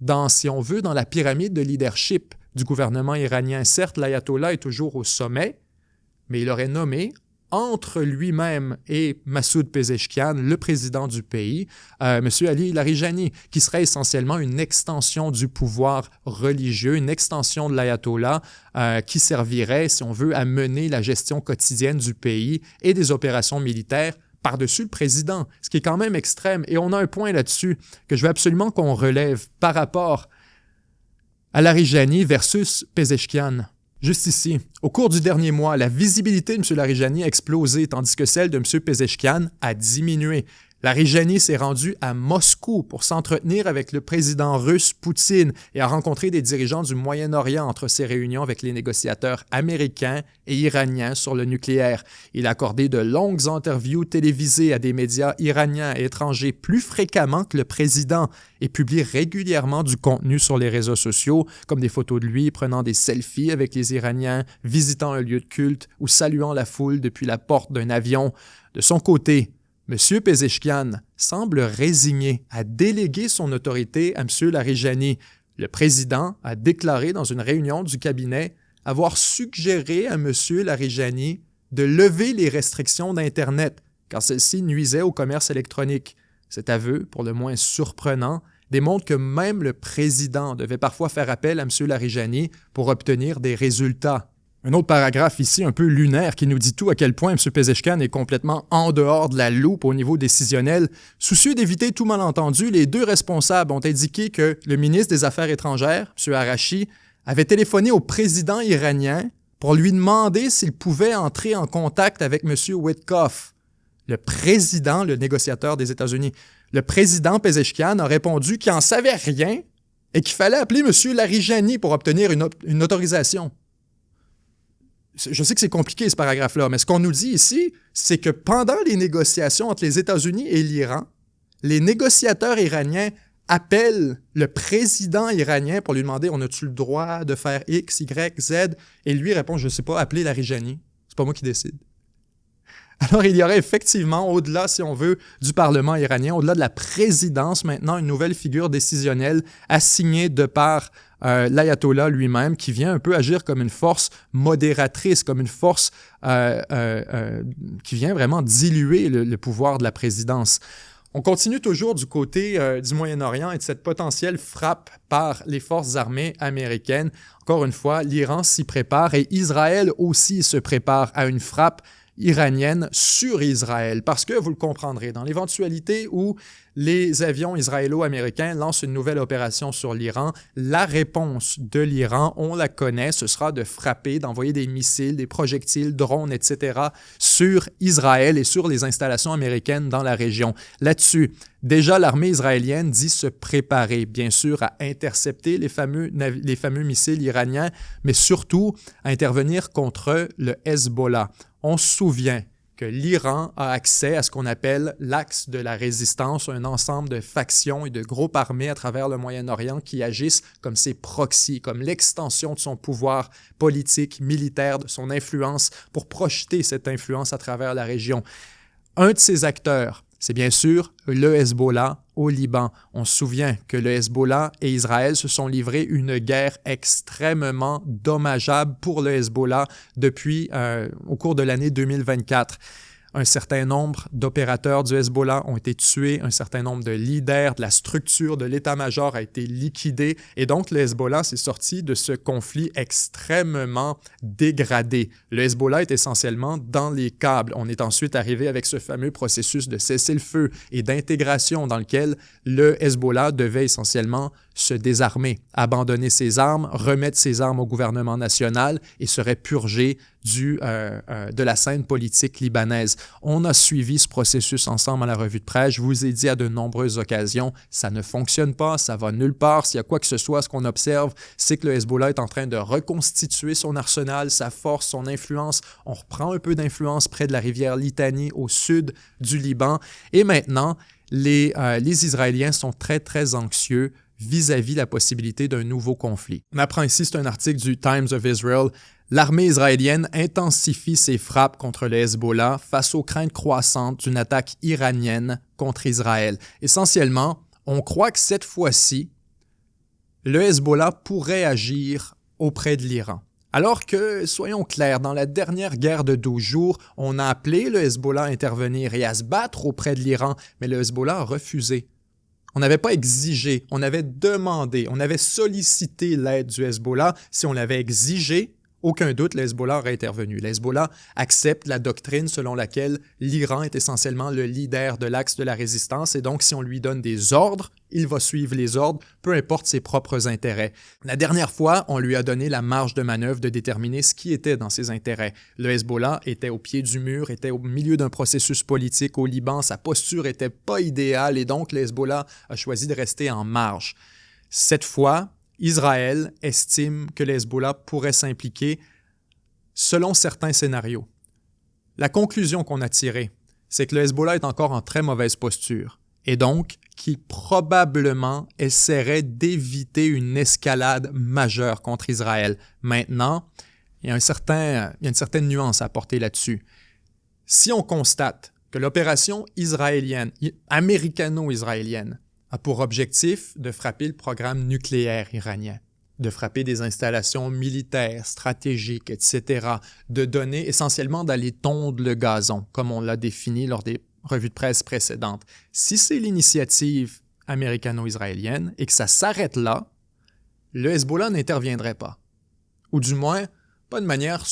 dans, si on veut, dans la pyramide de leadership du gouvernement iranien. Certes, l'ayatollah est toujours au sommet, mais il aurait nommé entre lui-même et Massoud Pezeshkian, le président du pays, M. Ali Larijani, qui serait essentiellement une extension du pouvoir religieux, une extension de l'ayatollah qui servirait, si on veut, à mener la gestion quotidienne du pays et des opérations militaires par-dessus le président, ce qui est quand même extrême. Et on a un point là-dessus que je veux absolument qu'on relève par rapport à Larijani versus Pezeshkian. Juste ici, au cours du dernier mois, la visibilité de M. Larijani a explosé, tandis que celle de M. Pezeshkian a diminué. Larijani s'est rendu à Moscou pour s'entretenir avec le président russe Poutine et a rencontré des dirigeants du Moyen-Orient entre ses réunions avec les négociateurs américains et iraniens sur le nucléaire. Il a accordé de longues interviews télévisées à des médias iraniens et étrangers plus fréquemment que le président et publie régulièrement du contenu sur les réseaux sociaux, comme des photos de lui prenant des selfies avec les Iraniens, visitant un lieu de culte ou saluant la foule depuis la porte d'un avion. De son côté, M. Pezeshkian semble résigné à déléguer son autorité à M. Larijani. Le président a déclaré dans une réunion du cabinet avoir suggéré à M. Larijani de lever les restrictions d'Internet, car celles-ci nuisaient au commerce électronique. Cet aveu, pour le moins surprenant, démontre que même le président devait parfois faire appel à M. Larijani pour obtenir des résultats. Un autre paragraphe ici un peu lunaire qui nous dit tout à quel point M. Pezeshkian est complètement en dehors de la loupe au niveau décisionnel. Soucieux d'éviter tout malentendu, les deux responsables ont indiqué que le ministre des Affaires étrangères, M. Arachi, avait téléphoné au président iranien pour lui demander s'il pouvait entrer en contact avec M. Witkoff, le président, le négociateur des États-Unis. Le président Pezeshkian a répondu qu'il n'en savait rien et qu'il fallait appeler M. Larijani pour obtenir une autorisation. Je sais que c'est compliqué ce paragraphe-là, mais ce qu'on nous dit ici, c'est que pendant les négociations entre les États-Unis et l'Iran, les négociateurs iraniens appellent le président iranien pour lui demander « On a-tu le droit de faire X, Y, Z? » Et lui répond « Je ne sais pas, appelez Larijani. C'est pas moi qui décide. » Alors, il y aurait effectivement, au-delà, si on veut, du Parlement iranien, au-delà de la présidence, maintenant, une nouvelle figure décisionnelle assignée de par l'ayatollah lui-même, qui vient un peu agir comme une force modératrice, comme une force qui vient vraiment diluer le pouvoir de la présidence. On continue toujours du côté du Moyen-Orient et de cette potentielle frappe par les forces armées américaines. Encore une fois, l'Iran s'y prépare et Israël aussi se prépare à une frappe iranienne sur Israël, parce que, vous le comprendrez, dans l'éventualité où les avions israélo-américains lancent une nouvelle opération sur l'Iran, la réponse de l'Iran, on la connaît, ce sera de frapper, d'envoyer des missiles, des projectiles, drones, etc. sur Israël et sur les installations américaines dans la région. Là-dessus, déjà, l'armée israélienne dit se préparer, bien sûr, à intercepter les fameux missiles iraniens, mais surtout à intervenir contre le Hezbollah. On se souvient que l'Iran a accès à ce qu'on appelle l'axe de la résistance, un ensemble de factions et de groupes armés à travers le Moyen-Orient qui agissent comme ses proxys, comme l'extension de son pouvoir politique, militaire, de son influence, pour projeter cette influence à travers la région. Un de ces acteurs, c'est bien sûr le Hezbollah au Liban. On se souvient que le Hezbollah et Israël se sont livrés une guerre extrêmement dommageable pour le Hezbollah depuis au cours de l'année 2024. Un certain nombre d'opérateurs du Hezbollah ont été tués, un certain nombre de leaders de la structure de l'état-major a été liquidé et donc le Hezbollah s'est sorti de ce conflit extrêmement dégradé. Le Hezbollah est essentiellement dans les câbles. On est ensuite arrivé avec ce fameux processus de cessez-le-feu et d'intégration dans lequel le Hezbollah devait essentiellement se désarmer, abandonner ses armes, remettre ses armes au gouvernement national et serait purgé de la scène politique libanaise. On a suivi ce processus ensemble à la revue de presse. Je vous ai dit à de nombreuses occasions, ça ne fonctionne pas, ça va nulle part. S'il y a quoi que ce soit, ce qu'on observe, c'est que le Hezbollah est en train de reconstituer son arsenal, sa force, son influence. On reprend un peu d'influence près de la rivière Litani, au sud du Liban. Et maintenant, les Israéliens sont très, très anxieux vis-à-vis la possibilité d'un nouveau conflit. On apprend ici, c'est un article du Times of Israel. L'armée israélienne intensifie ses frappes contre le Hezbollah face aux craintes croissantes d'une attaque iranienne contre Israël. Essentiellement, on croit que cette fois-ci, le Hezbollah pourrait agir auprès de l'Iran. Alors que, soyons clairs, dans la dernière guerre de 12 jours, on a appelé le Hezbollah à intervenir et à se battre auprès de l'Iran, mais le Hezbollah a refusé. On n'avait pas exigé, on avait demandé, on avait sollicité l'aide du Hezbollah. Si on l'avait exigé, aucun doute, le Hezbollah aurait intervenu. Le Hezbollah accepte la doctrine selon laquelle l'Iran est essentiellement le leader de l'axe de la résistance et donc si on lui donne des ordres, il va suivre les ordres, peu importe ses propres intérêts. La dernière fois, on lui a donné la marge de manœuvre de déterminer ce qui était dans ses intérêts. Le Hezbollah était au pied du mur, était au milieu d'un processus politique au Liban, sa posture n'était pas idéale et donc le Hezbollah a choisi de rester en marge. Cette fois, Israël estime que le Hezbollah pourrait s'impliquer selon certains scénarios. La conclusion qu'on a tirée, c'est que le Hezbollah est encore en très mauvaise posture et donc qu'il probablement essaierait d'éviter une escalade majeure contre Israël. Maintenant, il y a une certaine nuance à apporter là-dessus. Si on constate que l'opération israélienne, américano-israélienne, a pour objectif de frapper le programme nucléaire iranien, de frapper des installations militaires, stratégiques, etc., de donner essentiellement d'aller tondre le gazon, comme on l'a défini lors des revues de presse précédentes. Si c'est l'initiative américano-israélienne et que ça s'arrête là, le Hezbollah n'interviendrait pas. Ou du moins, pas de manière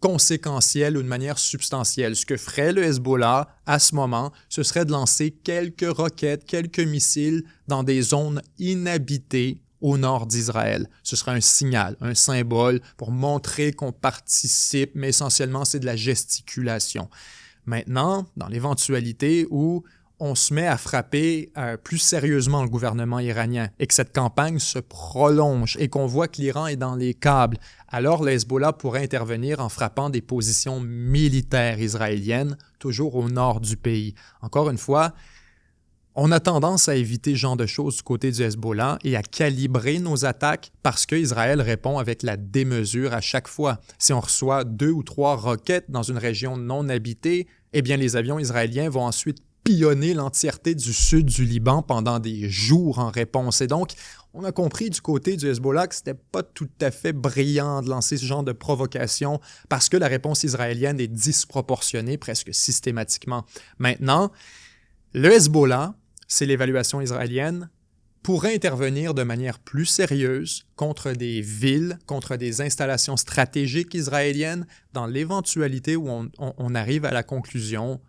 conséquentielle ou de manière substantielle. Ce que ferait le Hezbollah à ce moment, ce serait de lancer quelques roquettes, quelques missiles dans des zones inhabitées au nord d'Israël. Ce serait un signal, un symbole pour montrer qu'on participe, mais essentiellement c'est de la gesticulation. Maintenant, dans l'éventualité où on se met à frapper plus sérieusement le gouvernement iranien et que cette campagne se prolonge et qu'on voit que l'Iran est dans les câbles, alors le Hezbollah pourrait intervenir en frappant des positions militaires israéliennes, toujours au nord du pays. Encore une fois, on a tendance à éviter ce genre de choses du côté du Hezbollah et à calibrer nos attaques parce qu'Israël répond avec la démesure à chaque fois. Si on reçoit 2 ou 3 roquettes dans une région non habitée, eh bien les avions israéliens vont ensuite pillonner l'entièreté du sud du Liban pendant des jours en réponse. Et donc, on a compris du côté du Hezbollah que c'était pas tout à fait brillant de lancer ce genre de provocation parce que la réponse israélienne est disproportionnée presque systématiquement. Maintenant, le Hezbollah, c'est l'évaluation israélienne, pourrait intervenir de manière plus sérieuse contre des villes, contre des installations stratégiques israéliennes, dans l'éventualité où on arrive à la conclusion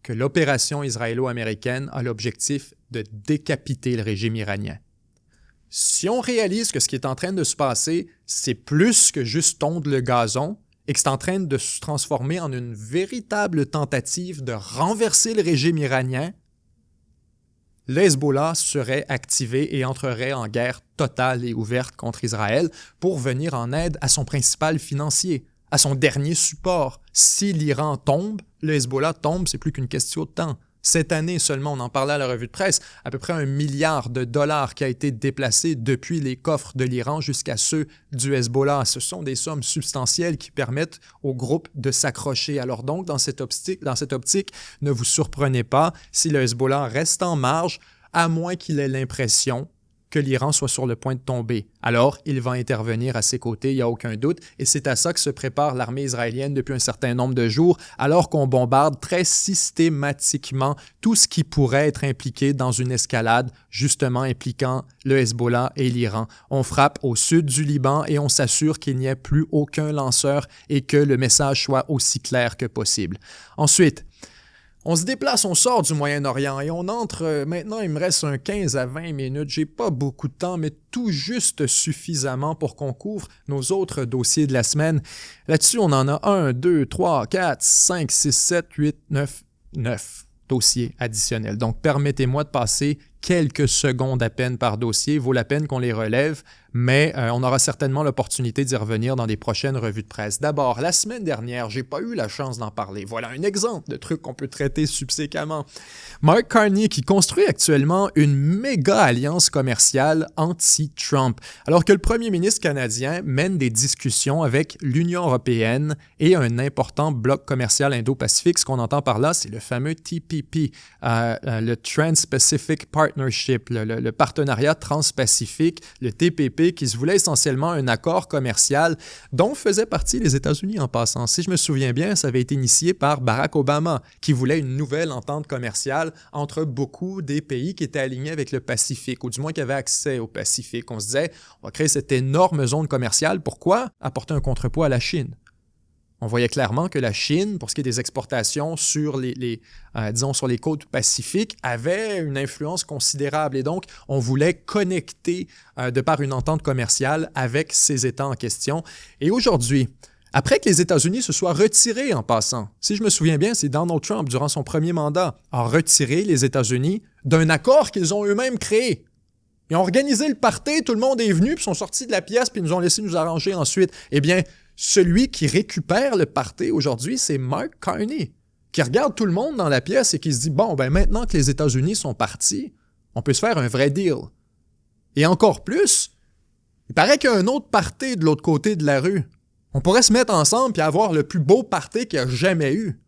que l'opération israélo-américaine a l'objectif de décapiter le régime iranien. Si on réalise que ce qui est en train de se passer, c'est plus que juste tondre le gazon et que c'est en train de se transformer en une véritable tentative de renverser le régime iranien, le Hezbollah serait activé et entrerait en guerre totale et ouverte contre Israël pour venir en aide à son principal financier, à son dernier support. Si l'Iran tombe, le Hezbollah tombe, c'est plus qu'une question de temps. Cette année seulement, on en parlait à la revue de presse, à peu près $1 milliard qui a été déplacé depuis les coffres de l'Iran jusqu'à ceux du Hezbollah. Ce sont des sommes substantielles qui permettent au groupe de s'accrocher. Alors donc, dans cette optique, ne vous surprenez pas si le Hezbollah reste en marge, à moins qu'il ait l'impression que l'Iran soit sur le point de tomber. Alors, il va intervenir à ses côtés, il n'y a aucun doute, et c'est à ça que se prépare l'armée israélienne depuis un certain nombre de jours, alors qu'on bombarde très systématiquement tout ce qui pourrait être impliqué dans une escalade, justement impliquant le Hezbollah et l'Iran. On frappe au sud du Liban et on s'assure qu'il n'y ait plus aucun lanceur et que le message soit aussi clair que possible. Ensuite, on se déplace, on sort du Moyen-Orient et on entre, maintenant il me reste 15 à 20 minutes, j'ai pas beaucoup de temps, mais tout juste suffisamment pour qu'on couvre nos autres dossiers de la semaine. Là-dessus, on en a 1, 2, 3, 4, 5, 6, 7, 8, 9 dossiers additionnels. Donc, permettez-moi de passer quelques secondes à peine par dossier. Vaut la peine qu'on les relève, mais on aura certainement l'opportunité d'y revenir dans des prochaines revues de presse. D'abord, la semaine dernière, j'ai pas eu la chance d'en parler. Voilà un exemple de truc qu'on peut traiter subséquemment. Mark Carney qui construit actuellement une méga alliance commerciale anti-Trump, alors que le premier ministre canadien mène des discussions avec l'Union européenne et un important bloc commercial indo-pacifique. Ce qu'on entend par là, c'est le fameux TPP, le Trans-Pacific Partnership, le partenariat transpacifique, le TPP, TPP qui se voulait essentiellement un accord commercial dont faisaient partie les États-Unis en passant. Si je me souviens bien, ça avait été initié par Barack Obama qui voulait une nouvelle entente commerciale entre beaucoup des pays qui étaient alignés avec le Pacifique, ou du moins qui avaient accès au Pacifique. On se disait, on va créer cette énorme zone commerciale. Pourquoi? Apporter un contrepoids à la Chine. On voyait clairement que la Chine, pour ce qui est des exportations sur disons sur les côtes pacifiques, avait une influence considérable. Et donc, on voulait connecter de par une entente commerciale avec ces États en question. Et aujourd'hui, après que les États-Unis se soient retirés en passant, si je me souviens bien, c'est Donald Trump, durant son premier mandat, a retiré les États-Unis d'un accord qu'ils ont eux-mêmes créé. Ils ont organisé le party, tout le monde est venu, puis sont sortis de la pièce, puis ils nous ont laissé nous arranger ensuite. Eh bien, celui qui récupère le party aujourd'hui, c'est Mark Carney, qui regarde tout le monde dans la pièce et qui se dit « Bon, ben maintenant que les États-Unis sont partis, on peut se faire un vrai deal. » Et encore plus, il paraît qu'il y a un autre party de l'autre côté de la rue. On pourrait se mettre ensemble et avoir le plus beau party qu'il y a jamais eu.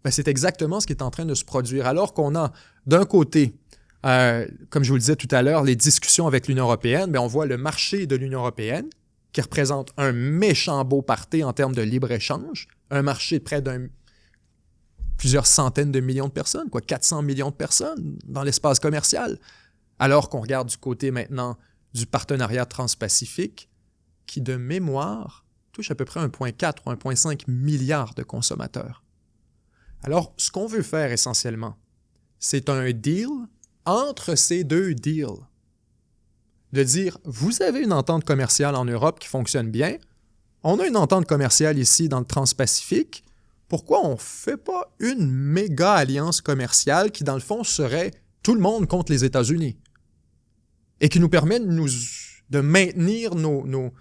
Ben, c'est exactement ce qui est en train de se produire. Alors qu'on a, d'un côté, comme je vous le disais tout à l'heure, les discussions avec l'Union européenne, ben, on voit le marché de l'Union européenne, qui représente un méchant beau party en termes de libre-échange, un marché de près plusieurs centaines de millions de personnes, 400 millions de personnes dans l'espace commercial, alors qu'on regarde du côté maintenant du partenariat transpacifique, qui de mémoire touche à peu près 1,4 ou 1,5 milliard de consommateurs. Alors, ce qu'on veut faire essentiellement, c'est un deal entre ces deux deals. De dire, vous avez une entente commerciale en Europe qui fonctionne bien, on a une entente commerciale ici dans le Transpacifique, pourquoi on ne fait pas une méga alliance commerciale qui, dans le fond, serait tout le monde contre les États-Unis et qui nous permet de maintenir un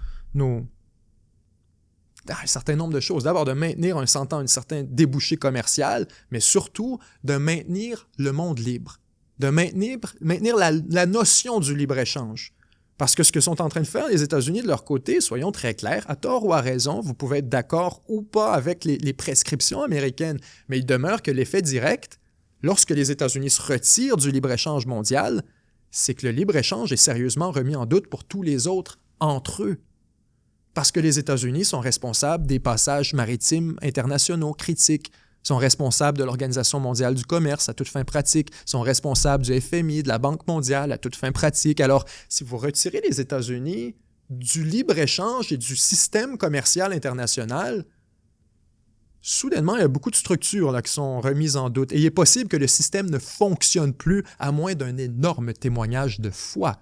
certain nombre de choses. D'abord, de maintenir un certain débouché commercial, mais surtout de maintenir le monde libre, de maintenir la notion du libre-échange. Parce que ce que sont en train de faire les États-Unis de leur côté, soyons très clairs, à tort ou à raison, vous pouvez être d'accord ou pas avec les prescriptions américaines, mais il demeure que l'effet direct, lorsque les États-Unis se retirent du libre-échange mondial, c'est que le libre-échange est sérieusement remis en doute pour tous les autres entre eux. Parce que les États-Unis sont responsables des passages maritimes internationaux critiques, sont responsables de l'Organisation mondiale du commerce à toute fin pratique, sont responsables du FMI, de la Banque mondiale à toute fin pratique. Alors, si vous retirez les États-Unis du libre-échange et du système commercial international, soudainement, il y a beaucoup de structures là, qui sont remises en doute. Et il est possible que le système ne fonctionne plus à moins d'un énorme témoignage de foi,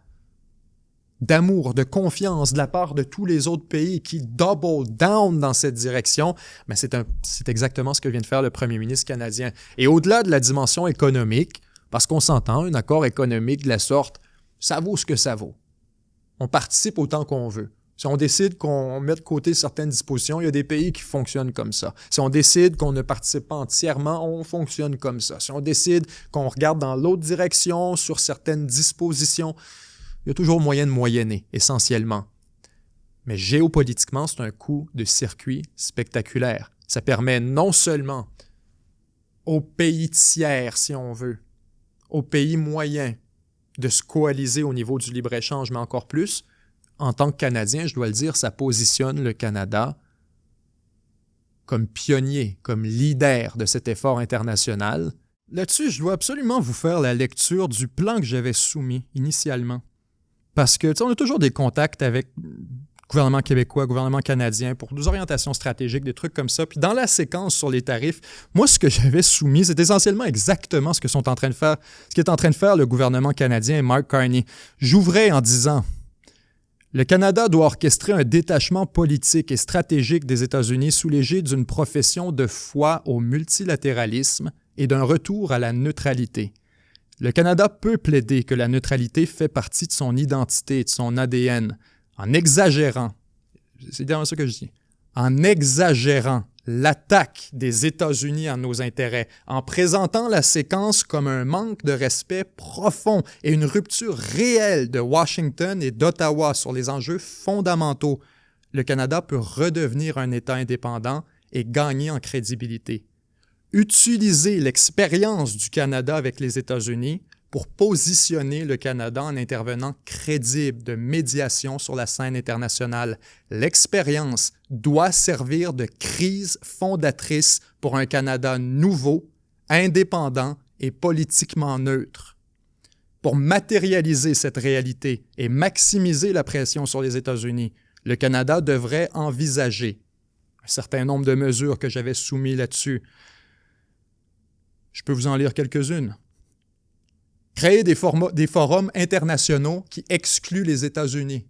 d'amour, de confiance de la part de tous les autres pays qui double down dans cette direction, mais c'est exactement ce que vient de faire le premier ministre canadien. Et au-delà de la dimension économique, parce qu'on s'entend, un accord économique de la sorte, ça vaut ce que ça vaut. On participe autant qu'on veut. Si on décide qu'on met de côté certaines dispositions, il y a des pays qui fonctionnent comme ça. Si on décide qu'on ne participe pas entièrement, on fonctionne comme ça. Si on décide qu'on regarde dans l'autre direction sur certaines dispositions, il y a toujours moyen de moyenner, essentiellement. Mais géopolitiquement, c'est un coup de circuit spectaculaire. Ça permet non seulement aux pays tiers, si on veut, aux pays moyens, de se coaliser au niveau du libre-échange, mais encore plus, en tant que Canadien, je dois le dire, ça positionne le Canada comme pionnier, comme leader de cet effort international. Là-dessus, je dois absolument vous faire la lecture du plan que j'avais soumis initialement. Parce que, tu sais, on a toujours des contacts avec le gouvernement québécois, le gouvernement canadien pour des orientations stratégiques, des trucs comme ça. Puis dans la séquence sur les tarifs, moi, ce que j'avais soumis, c'est essentiellement exactement ce qu'est en train de faire le gouvernement canadien et Mark Carney. J'ouvrais en disant « Le Canada doit orchestrer un détachement politique et stratégique des États-Unis sous l'égide d'une profession de foi au multilatéralisme et d'un retour à la neutralité. Le Canada peut plaider que la neutralité fait partie de son identité et de son ADN, en exagérant, c'est bien ça que je dis, en exagérant l'attaque des États-Unis à nos intérêts, en présentant la séquence comme un manque de respect profond et une rupture réelle de Washington et d'Ottawa sur les enjeux fondamentaux. Le Canada peut redevenir un État indépendant et gagner en crédibilité. Utiliser l'expérience du Canada avec les États-Unis pour positionner le Canada en intervenant crédible de médiation sur la scène internationale. L'expérience doit servir de crise fondatrice pour un Canada nouveau, indépendant et politiquement neutre. Pour matérialiser cette réalité et maximiser la pression sur les États-Unis, le Canada devrait envisager un certain nombre de mesures que j'avais soumises là-dessus. Je peux vous en lire quelques-unes. Créer des forums internationaux qui excluent les États-Unis.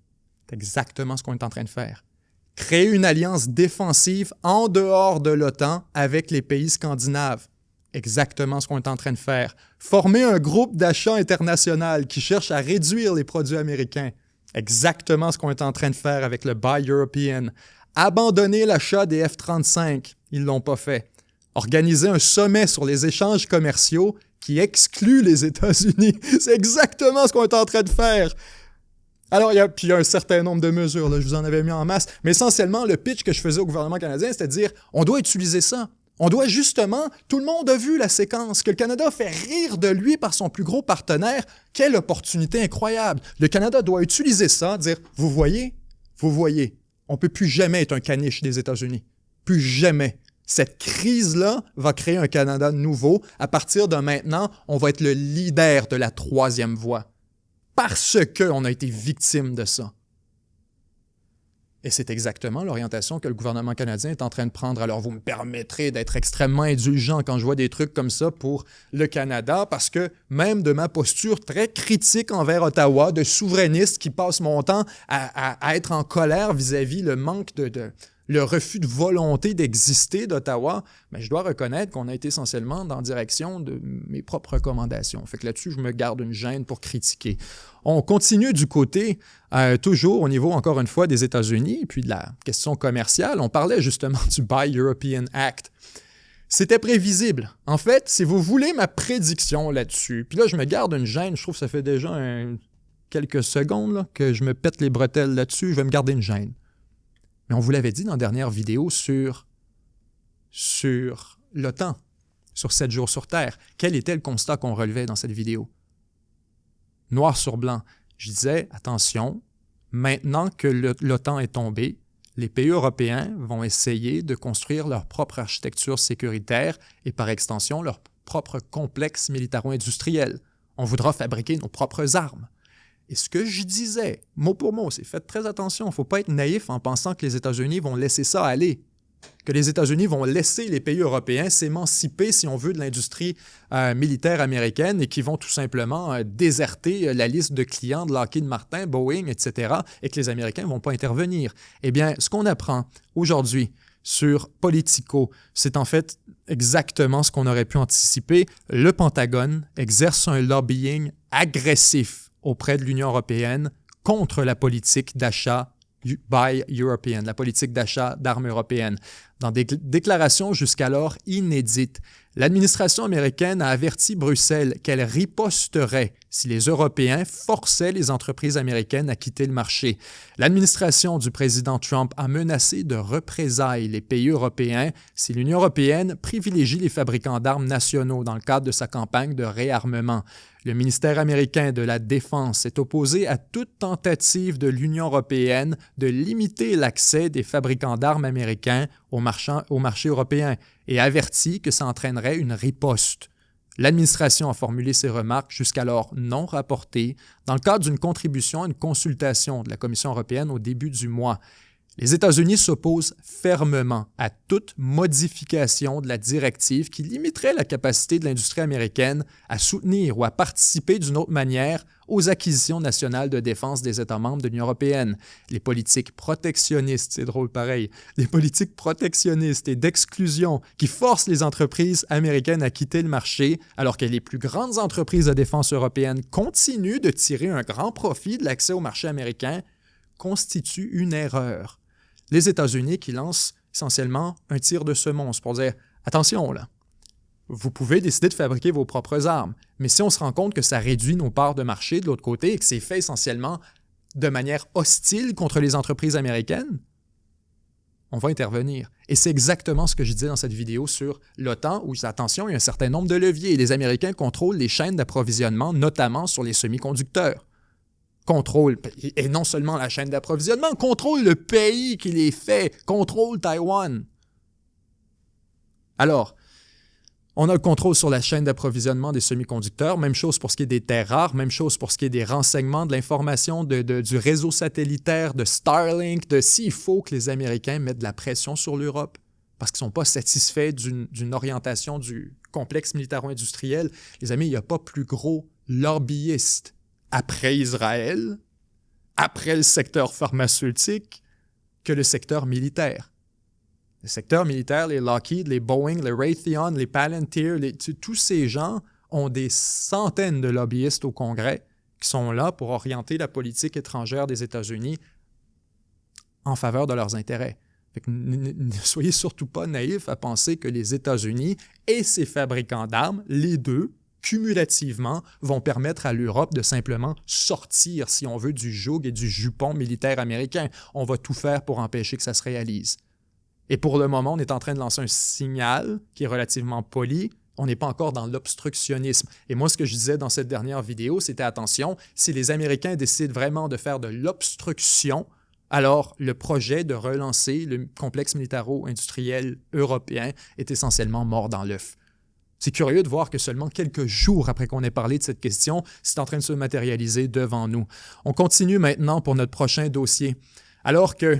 C'est exactement ce qu'on est en train de faire. Créer une alliance défensive en dehors de l'OTAN avec les pays scandinaves. Exactement ce qu'on est en train de faire. Former un groupe d'achat international qui cherche à réduire les produits américains. Exactement ce qu'on est en train de faire avec le Buy European. Abandonner l'achat des F-35. Ils ne l'ont pas fait. Organiser un sommet sur les échanges commerciaux qui exclut les États-Unis. C'est exactement ce qu'on est en train de faire. Alors, il y a un certain nombre de mesures, là, je vous en avais mis en masse, mais essentiellement, le pitch que je faisais au gouvernement canadien, c'était de dire, on doit utiliser ça. On doit justement, tout le monde a vu la séquence, que le Canada fait rire de lui par son plus gros partenaire. Quelle opportunité incroyable. Le Canada doit utiliser ça, dire, vous voyez, on ne peut plus jamais être un caniche des États-Unis. Plus jamais. Cette crise-là va créer un Canada nouveau. À partir de maintenant, on va être le leader de la troisième voie. Parce qu'on a été victime de ça. Et c'est exactement l'orientation que le gouvernement canadien est en train de prendre. Alors, vous me permettrez d'être extrêmement indulgent quand je vois des trucs comme ça pour le Canada, parce que même de ma posture très critique envers Ottawa, de souverainiste qui passe mon temps à être en colère vis-à-vis le manque le refus de volonté d'exister d'Ottawa, mais je dois reconnaître qu'on a été essentiellement dans la direction de mes propres recommandations. Fait que là-dessus, je me garde une gêne pour critiquer. On continue du côté, toujours au niveau, encore une fois, des États-Unis, puis de la question commerciale. On parlait justement du Buy European Act. C'était prévisible. En fait, si vous voulez ma prédiction là-dessus, puis là, je me garde une gêne, je trouve que ça fait déjà quelques secondes là, que je me pète les bretelles là-dessus, je vais me garder une gêne. Mais on vous l'avait dit dans la dernière vidéo sur l'OTAN, sur 7 jours sur Terre. Quel était le constat qu'on relevait dans cette vidéo? Noir sur blanc. Je disais, attention, maintenant que l'OTAN est tombé, les pays européens vont essayer de construire leur propre architecture sécuritaire et par extension leur propre complexe militaro-industriel. On voudra fabriquer nos propres armes. Et ce que je disais, mot pour mot, c'est faites très attention, il ne faut pas être naïf en pensant que les États-Unis vont laisser ça aller, que les États-Unis vont laisser les pays européens s'émanciper, si on veut, de l'industrie militaire américaine et qui vont tout simplement déserter la liste de clients de Lockheed Martin, Boeing, etc., et que les Américains ne vont pas intervenir. Eh bien, ce qu'on apprend aujourd'hui sur Politico, c'est en fait exactement ce qu'on aurait pu anticiper. Le Pentagone exerce un lobbying agressif auprès de l'Union européenne contre la politique d'achat Buy European, la politique d'achat d'armes européennes. Dans des déclarations jusqu'alors inédites, l'administration américaine a averti Bruxelles qu'elle riposterait si les Européens forçaient les entreprises américaines à quitter le marché. L'administration du président Trump a menacé de représailles les pays européens si l'Union européenne privilégie les fabricants d'armes nationaux dans le cadre de sa campagne de réarmement. Le ministère américain de la Défense est opposé à toute tentative de l'Union européenne de limiter l'accès des fabricants d'armes américains au marché européen et avertit que ça entraînerait une riposte. L'administration a formulé ces remarques jusqu'alors non rapportées dans le cadre d'une contribution à une consultation de la Commission européenne au début du mois. Les États-Unis s'opposent fermement à toute modification de la directive qui limiterait la capacité de l'industrie américaine à soutenir ou à participer d'une autre manière aux acquisitions nationales de défense des États membres de l'Union européenne. Les politiques protectionnistes, c'est drôle pareil, les politiques protectionnistes et d'exclusion qui forcent les entreprises américaines à quitter le marché alors que les plus grandes entreprises de défense européennes continuent de tirer un grand profit de l'accès au marché américain constituent une erreur. Les États-Unis qui lancent essentiellement un tir de semonce pour dire « Attention, là, vous pouvez décider de fabriquer vos propres armes, mais si on se rend compte que ça réduit nos parts de marché de l'autre côté et que c'est fait essentiellement de manière hostile contre les entreprises américaines, on va intervenir. Et c'est exactement ce que je disais dans cette vidéo sur l'OTAN, où, attention, il y a un certain nombre de leviers. Les Américains contrôlent les chaînes d'approvisionnement, notamment sur les semi-conducteurs. Contrôle, et non seulement la chaîne d'approvisionnement, contrôle le pays qui les fait, contrôle Taïwan. Alors, on a le contrôle sur la chaîne d'approvisionnement des semi-conducteurs, même chose pour ce qui est des terres rares, même chose pour ce qui est des renseignements, de l'information, du réseau satellitaire, de Starlink, s'il faut que les Américains mettent de la pression sur l'Europe parce qu'ils ne sont pas satisfaits d'une orientation du complexe militaro-industriel. Les amis, il n'y a pas plus gros lobbyiste après Israël, après le secteur pharmaceutique, que le secteur militaire. Le secteur militaire, les Lockheed, les Boeing, les Raytheon, les Palantir, tous ces gens ont des centaines de lobbyistes au Congrès qui sont là pour orienter la politique étrangère des États-Unis en faveur de leurs intérêts. Fait que ne soyez surtout pas naïfs à penser que les États-Unis et ses fabricants d'armes, les deux, cumulativement, vont permettre à l'Europe de simplement sortir, si on veut, du joug et du jupon militaire américain. On va tout faire pour empêcher que ça se réalise. Et pour le moment, on est en train de lancer un signal qui est relativement poli. On n'est pas encore dans l'obstructionnisme. Et moi, ce que je disais dans cette dernière vidéo, c'était attention, si les Américains décident vraiment de faire de l'obstruction, alors le projet de relancer le complexe militaro-industriel européen est essentiellement mort dans l'œuf. C'est curieux de voir que seulement quelques jours après qu'on ait parlé de cette question, c'est en train de se matérialiser devant nous. On continue maintenant pour notre prochain dossier. Alors que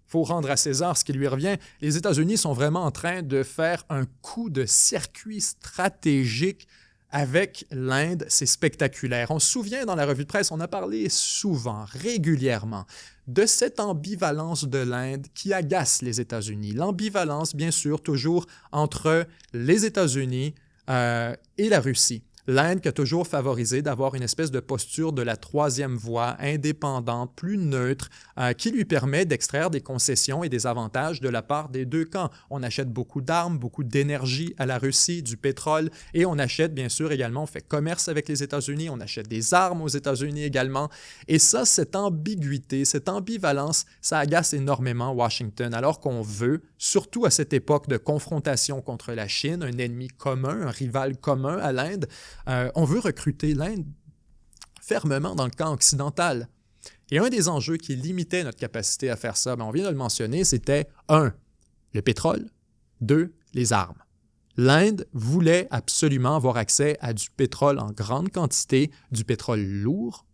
faut rendre à César ce qui lui revient, les États-Unis sont vraiment en train de faire un coup de circuit stratégique avec l'Inde. C'est spectaculaire. On se souvient dans la revue de presse, on a parlé souvent, régulièrement, de cette ambivalence de l'Inde qui agace les États-Unis. L'ambivalence, bien sûr, toujours entre les États-Unis et la Russie. L'Inde qui a toujours favorisé d'avoir une espèce de posture de la troisième voie, indépendante, plus neutre, qui lui permet d'extraire des concessions et des avantages de la part des deux camps. On achète beaucoup d'armes, beaucoup d'énergie à la Russie, du pétrole, et on achète bien sûr également, on fait commerce avec les États-Unis, on achète des armes aux États-Unis également. Et ça, cette ambiguïté, cette ambivalence, ça agace énormément Washington, alors qu'on veut, surtout à cette époque de confrontation contre la Chine, un ennemi commun, un rival commun à l'Inde, on veut recruter l'Inde fermement dans le camp occidental. Et un des enjeux qui limitait notre capacité à faire ça, on vient de le mentionner, c'était 1. Le pétrole, 2. Les armes. L'Inde voulait absolument avoir accès à du pétrole en grande quantité, du pétrole lourd,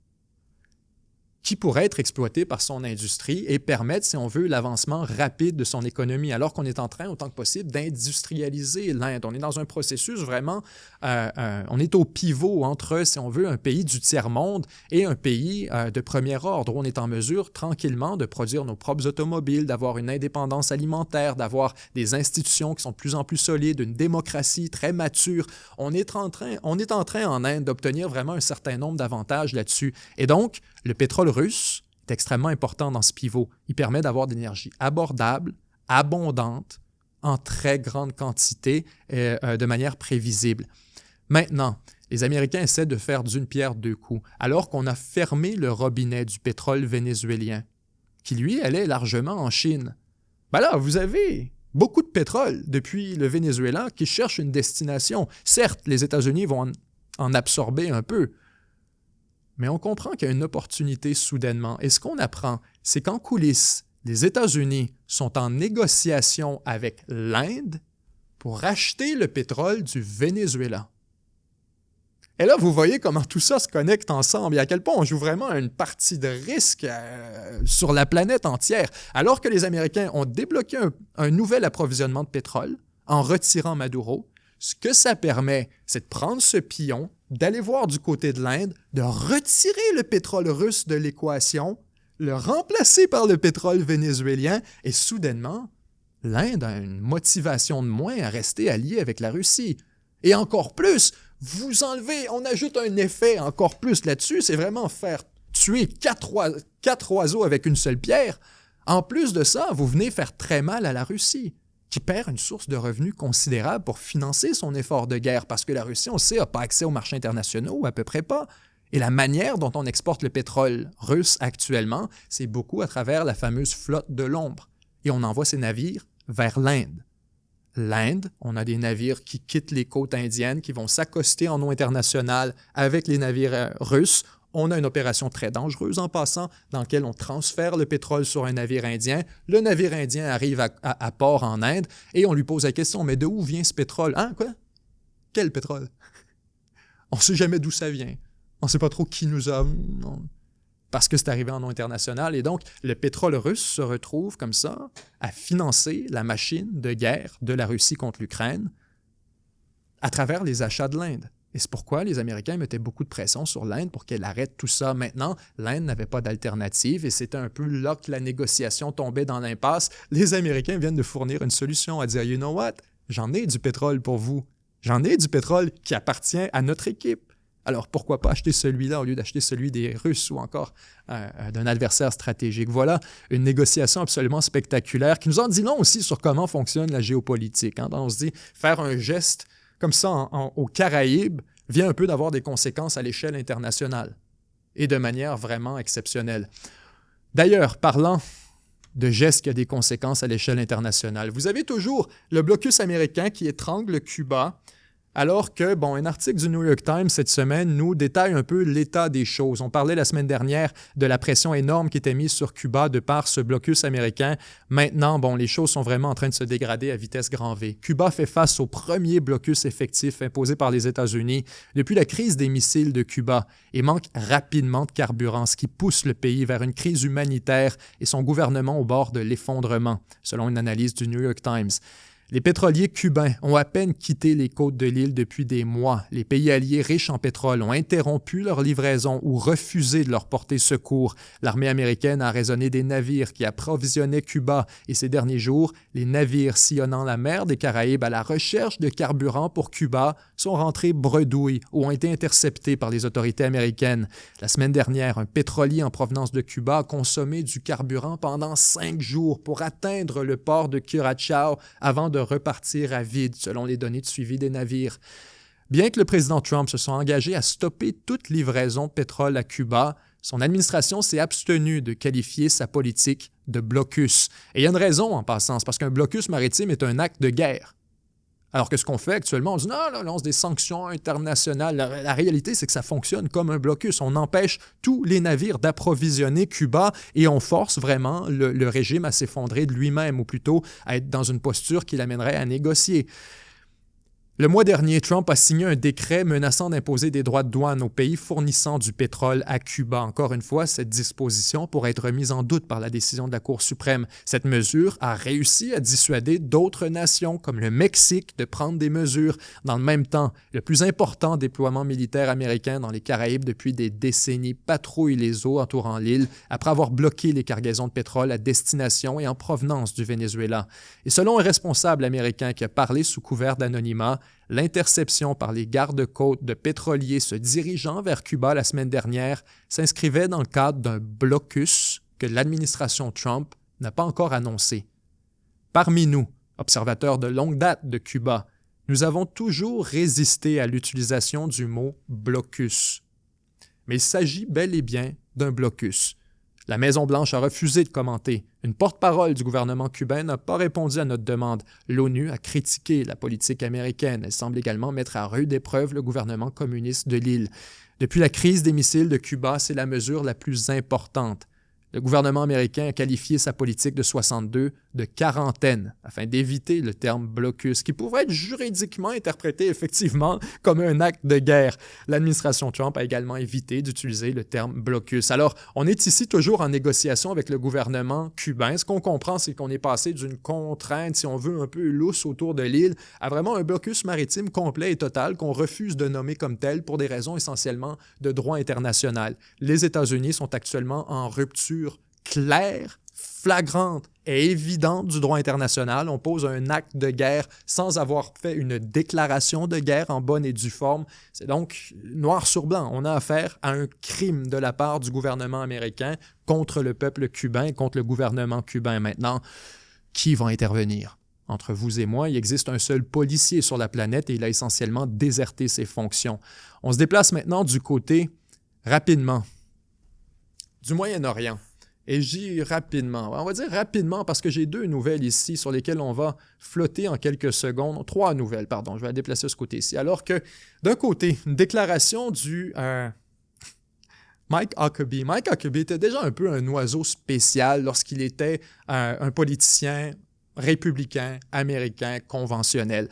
qui pourrait être exploité par son industrie et permettre, si on veut, l'avancement rapide de son économie, alors qu'on est en train, autant que possible, d'industrialiser l'Inde. On est dans un processus vraiment, on est au pivot entre, si on veut, un pays du tiers-monde et un pays de premier ordre, où on est en mesure tranquillement de produire nos propres automobiles, d'avoir une indépendance alimentaire, d'avoir des institutions qui sont de plus en plus solides, une démocratie très mature. On est en train en Inde d'obtenir vraiment un certain nombre d'avantages là-dessus. Et donc, le pétrole russe est extrêmement important dans ce pivot. Il permet d'avoir de l'énergie abordable, abondante, en très grande quantité, de manière prévisible. Maintenant, les Américains essaient de faire d'une pierre deux coups, alors qu'on a fermé le robinet du pétrole vénézuélien, qui lui allait largement en Chine. Ben là, vous avez beaucoup de pétrole depuis le Venezuela qui cherche une destination. Certes, les États-Unis vont en absorber un peu, mais on comprend qu'il y a une opportunité soudainement. Et ce qu'on apprend, c'est qu'en coulisses, les États-Unis sont en négociation avec l'Inde pour racheter le pétrole du Venezuela. Et là, vous voyez comment tout ça se connecte ensemble et à quel point on joue vraiment à une partie de risque sur la planète entière. Alors que les Américains ont débloqué un nouvel approvisionnement de pétrole en retirant Maduro, ce que ça permet, c'est de prendre ce pion, d'aller voir du côté de l'Inde, de retirer le pétrole russe de l'équation, le remplacer par le pétrole vénézuélien, et soudainement, l'Inde a une motivation de moins à rester alliée avec la Russie. Et encore plus, on ajoute un effet encore plus là-dessus, c'est vraiment faire tuer quatre oiseaux avec une seule pierre. En plus de ça, vous venez faire très mal à la Russie, qui perd une source de revenus considérable pour financer son effort de guerre, parce que la Russie, on le sait, n'a pas accès aux marchés internationaux, ou à peu près pas. Et la manière dont on exporte le pétrole russe actuellement, c'est beaucoup à travers la fameuse flotte de l'ombre. et on envoie ces navires vers l'Inde. L'Inde, on a des navires qui quittent les côtes indiennes, qui vont s'accoster en eau internationale avec les navires russes. On a une opération très dangereuse en passant, dans laquelle on transfère le pétrole sur un navire indien. Le navire indien arrive à port en Inde et on lui pose la question, mais de où vient ce pétrole? Hein, quoi? Quel pétrole? On ne sait jamais d'où ça vient. On ne sait pas trop qui nous a... Non. Parce que c'est arrivé en eau internationale. Et donc, le pétrole russe se retrouve comme ça à financer la machine de guerre de la Russie contre l'Ukraine à travers les achats de l'Inde. Et c'est pourquoi les Américains mettaient beaucoup de pression sur l'Inde pour qu'elle arrête tout ça. Maintenant, l'Inde n'avait pas d'alternative et c'était un peu là que la négociation tombait dans l'impasse. Les Américains viennent de fournir une solution à dire « You know what? J'en ai du pétrole pour vous. J'en ai du pétrole qui appartient à notre équipe. Alors, pourquoi pas acheter celui-là au lieu d'acheter celui des Russes ou encore d'un adversaire stratégique? » Voilà une négociation absolument spectaculaire qui nous en dit long aussi sur comment fonctionne la géopolitique. Hein. On se dit, faire un geste comme ça aux Caraïbes vient un peu d'avoir des conséquences à l'échelle internationale et de manière vraiment exceptionnelle. D'ailleurs, parlant de gestes qui ont des conséquences à l'échelle internationale, vous avez toujours le blocus américain qui étrangle Cuba. Alors que, un article du New York Times cette semaine nous détaille un peu l'état des choses. On parlait la semaine dernière de la pression énorme qui était mise sur Cuba de par ce blocus américain. Maintenant, les choses sont vraiment en train de se dégrader à vitesse grand V. Cuba fait face au premier blocus effectif imposé par les États-Unis depuis la crise des missiles de Cuba et manque rapidement de carburant, ce qui pousse le pays vers une crise humanitaire et son gouvernement au bord de l'effondrement, selon une analyse du New York Times. Les pétroliers cubains ont à peine quitté les côtes de l'île depuis des mois. Les pays alliés riches en pétrole ont interrompu leur livraison ou refusé de leur porter secours. L'armée américaine a raisonné des navires qui approvisionnaient Cuba et ces derniers jours, les navires sillonnant la mer des Caraïbes à la recherche de carburant pour Cuba sont rentrés bredouilles ou ont été interceptés par les autorités américaines. La semaine dernière, un pétrolier en provenance de Cuba a consommé du carburant pendant 5 jours pour atteindre le port de Curaçao avant de repartir à vide, selon les données de suivi des navires. Bien que le président Trump se soit engagé à stopper toute livraison de pétrole à Cuba, son administration s'est abstenue de qualifier sa politique de blocus. Et il y a une raison en passant, c'est parce qu'un blocus maritime est un acte de guerre. Alors que ce qu'on fait actuellement, on dit « Non, on lance des sanctions internationales. » La réalité, c'est que ça fonctionne comme un blocus. On empêche tous les navires d'approvisionner Cuba et on force vraiment le régime à s'effondrer de lui-même, ou plutôt à être dans une posture qui l'amènerait à négocier. Le mois dernier, Trump a signé un décret menaçant d'imposer des droits de douane aux pays fournissant du pétrole à Cuba. Encore une fois, cette disposition pourrait être remise en doute par la décision de la Cour suprême. Cette mesure a réussi à dissuader d'autres nations, comme le Mexique, de prendre des mesures. Dans le même temps, le plus important déploiement militaire américain dans les Caraïbes depuis des décennies patrouille les eaux entourant l'île après avoir bloqué les cargaisons de pétrole à destination et en provenance du Venezuela. Et selon un responsable américain qui a parlé sous couvert d'anonymat, l'interception par les gardes-côtes de pétroliers se dirigeant vers Cuba la semaine dernière s'inscrivait dans le cadre d'un blocus que l'administration Trump n'a pas encore annoncé. Parmi nous, observateurs de longue date de Cuba, nous avons toujours résisté à l'utilisation du mot « blocus ». Mais il s'agit bel et bien d'un blocus. La Maison-Blanche a refusé de commenter. Une porte-parole du gouvernement cubain n'a pas répondu à notre demande. L'ONU a critiqué la politique américaine. Elle semble également mettre à rude épreuve le gouvernement communiste de l'île. Depuis la crise des missiles de Cuba, c'est la mesure la plus importante. Le gouvernement américain a qualifié sa politique de 62 de quarantaine afin d'éviter le terme blocus, qui pourrait être juridiquement interprété effectivement comme un acte de guerre. L'administration Trump a également évité d'utiliser le terme blocus. Alors, on est ici toujours en négociation avec le gouvernement cubain. Ce qu'on comprend, c'est qu'on est passé d'une contrainte, si on veut, un peu lousse autour de l'île, à vraiment un blocus maritime complet et total qu'on refuse de nommer comme tel pour des raisons essentiellement de droit international. Les États-Unis sont actuellement en rupture claire, flagrante et évidente du droit international. On pose un acte de guerre sans avoir fait une déclaration de guerre en bonne et due forme. C'est donc noir sur blanc. On a affaire à un crime de la part du gouvernement américain contre le peuple cubain, contre le gouvernement cubain. Maintenant, qui va intervenir? Entre vous et moi, il existe un seul policier sur la planète et il a essentiellement déserté ses fonctions. On se déplace maintenant du côté, rapidement, du Moyen-Orient. Et j'y rapidement. On va dire rapidement parce que j'ai 2 nouvelles ici sur lesquelles on va flotter en quelques secondes. 3 nouvelles, pardon. Je vais la déplacer de ce côté-ci. Alors que, d'un côté, une déclaration du Mike Huckabee. Mike Huckabee était déjà un peu un oiseau spécial lorsqu'il était un politicien républicain, américain, conventionnel.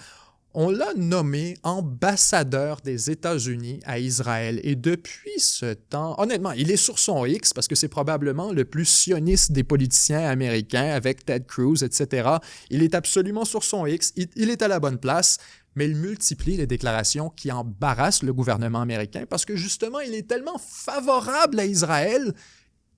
On l'a nommé ambassadeur des États-Unis à Israël. Et depuis ce temps, honnêtement, il est sur son X parce que c'est probablement le plus sioniste des politiciens américains avec Ted Cruz, etc. Il est absolument sur son X. Il est à la bonne place, mais il multiplie les déclarations qui embarrassent le gouvernement américain parce que justement, il est tellement favorable à Israël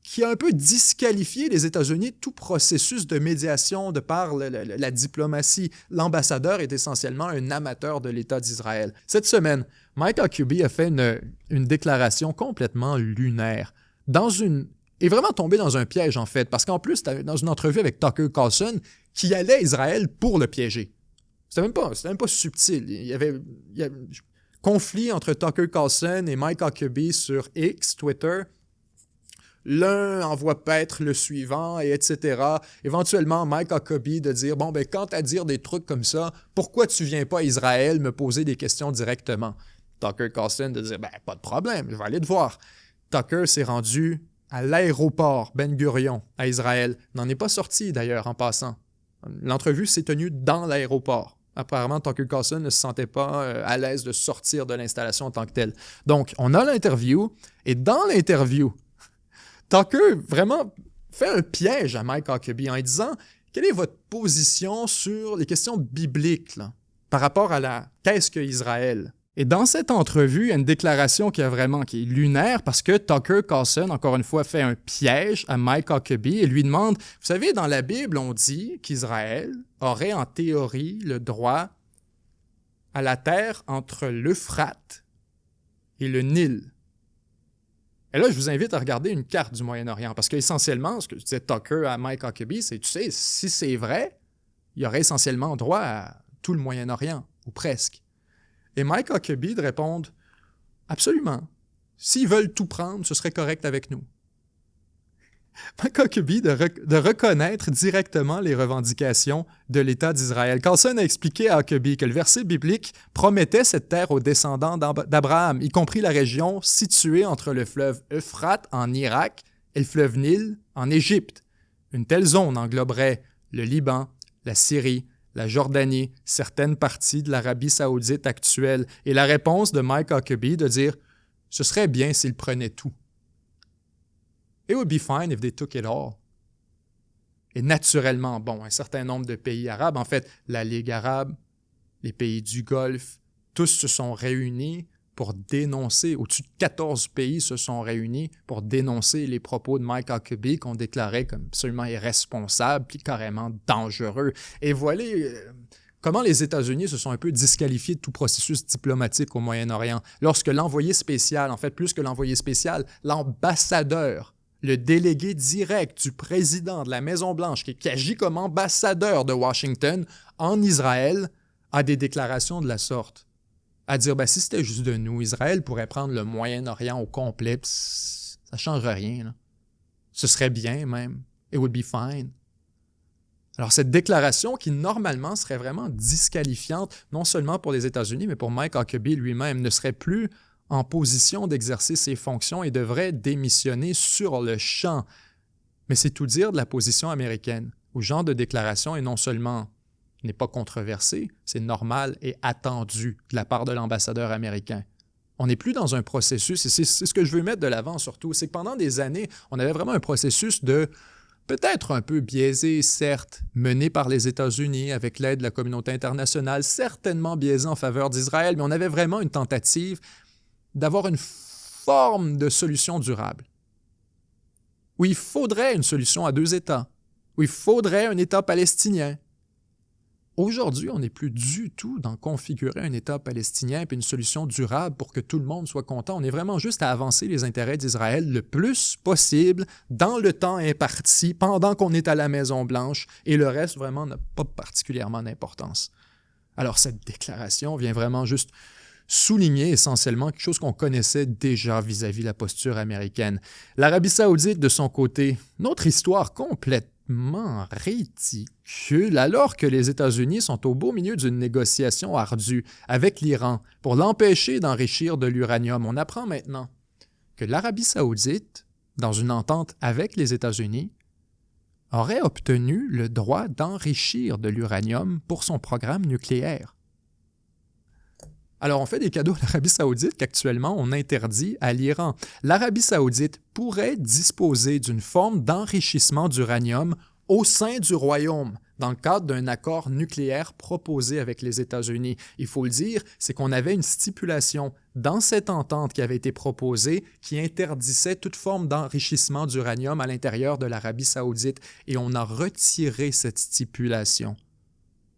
qui a un peu disqualifié les États-Unis de tout processus de médiation de par la diplomatie. L'ambassadeur est essentiellement un amateur de l'État d'Israël. Cette semaine, Mike Huckabee a fait une déclaration complètement lunaire, est vraiment tombé dans un piège, en fait, parce qu'en plus, c'était dans une entrevue avec Tucker Carlson, qui allait à Israël pour le piéger. C'était même pas subtil. Il y avait conflit entre Tucker Carlson et Mike Huckabee sur X, Twitter. L'un envoie paître le suivant, et etc. Éventuellement, Mike Huckabee de dire « Bon, ben quand à dire des trucs comme ça, pourquoi tu viens pas à Israël me poser des questions directement? » Tucker Carlson de dire « Ben, pas de problème, je vais aller te voir. » Tucker s'est rendu à l'aéroport Ben Gurion, à Israël. N'en est pas sorti, d'ailleurs, en passant. L'entrevue s'est tenue dans l'aéroport. Apparemment, Tucker Carlson ne se sentait pas à l'aise de sortir de l'installation en tant que telle. Donc, on a l'interview, et dans l'interview, Tucker vraiment fait un piège à Mike Huckabee en lui disant « Quelle est votre position sur les questions bibliques là, par rapport à qu'est-ce que Israël? » Et dans cette entrevue, il y a une déclaration qui est lunaire parce que Tucker Carlson, encore une fois, fait un piège à Mike Huckabee et lui demande « Vous savez, dans la Bible, on dit qu'Israël aurait en théorie le droit à la terre entre l'Euphrate et le Nil. » Et là, je vous invite à regarder une carte du Moyen-Orient parce qu'essentiellement, ce que disait Tucker à Mike Huckabee, c'est, tu sais, si c'est vrai, il y aurait essentiellement droit à tout le Moyen-Orient, ou presque. Et Mike Huckabee de répondre « Absolument. S'ils veulent tout prendre, ce serait correct avec nous. » Mike Huckabee de reconnaître directement les revendications de l'État d'Israël. Carlson a expliqué à Huckabee que le verset biblique promettait cette terre aux descendants d'Abraham, y compris la région située entre le fleuve Euphrate en Irak et le fleuve Nil en Égypte. Une telle zone engloberait le Liban, la Syrie, la Jordanie, certaines parties de l'Arabie saoudite actuelle. Et la réponse de Mike Huckabee de dire « Ce serait bien s'ils prenaient tout. » It would be fine if they took it all. Et naturellement, un certain nombre de pays arabes, en fait, la Ligue arabe, les pays du Golfe, tous se sont réunis pour dénoncer, au-dessus de 14 pays se sont réunis pour dénoncer les propos de Mike Huckabee qu'on déclarait comme absolument irresponsables puis carrément dangereux. Et voilà comment les États-Unis se sont un peu disqualifiés de tout processus diplomatique au Moyen-Orient. Lorsque l'envoyé spécial, en fait, plus que l'envoyé spécial, l'ambassadeur, le délégué direct du président de la Maison-Blanche, qui agit comme ambassadeur de Washington en Israël, a des déclarations de la sorte. À dire, si c'était juste de nous, Israël pourrait prendre le Moyen-Orient au complet, ça ne changerait rien. Là. Ce serait bien même. It would be fine. Alors cette déclaration qui normalement serait vraiment disqualifiante, non seulement pour les États-Unis, mais pour Mike Huckabee lui-même, ne serait plus en position d'exercer ses fonctions et devrait démissionner sur le champ. Mais c'est tout dire de la position américaine, où ce genre de déclaration est non seulement n'est pas controversé, c'est normal et attendu de la part de l'ambassadeur américain. On n'est plus dans un processus, et c'est ce que je veux mettre de l'avant surtout, c'est que pendant des années, on avait vraiment un processus de peut-être un peu biaisé, certes, mené par les États-Unis avec l'aide de la communauté internationale, certainement biaisé en faveur d'Israël, mais on avait vraiment une tentative d'avoir une forme de solution durable, où il faudrait une solution à 2 États, où il faudrait un État palestinien. Aujourd'hui, on n'est plus du tout dans configurer un État palestinien et une solution durable pour que tout le monde soit content. On est vraiment juste à avancer les intérêts d'Israël le plus possible dans le temps imparti, pendant qu'on est à la Maison-Blanche, et le reste vraiment n'a pas particulièrement d'importance. Alors cette déclaration vient vraiment juste souligner essentiellement quelque chose qu'on connaissait déjà vis-à-vis de la posture américaine. L'Arabie saoudite, de son côté, notre histoire complètement ridicule, alors que les États-Unis sont au beau milieu d'une négociation ardue avec l'Iran pour l'empêcher d'enrichir de l'uranium. On apprend maintenant que l'Arabie saoudite, dans une entente avec les États-Unis, aurait obtenu le droit d'enrichir de l'uranium pour son programme nucléaire. Alors, on fait des cadeaux à l'Arabie saoudite qu'actuellement on interdit à l'Iran. L'Arabie saoudite pourrait disposer d'une forme d'enrichissement d'uranium au sein du royaume, dans le cadre d'un accord nucléaire proposé avec les États-Unis. Il faut le dire, c'est qu'on avait une stipulation dans cette entente qui avait été proposée qui interdisait toute forme d'enrichissement d'uranium à l'intérieur de l'Arabie saoudite, et on a retiré cette stipulation.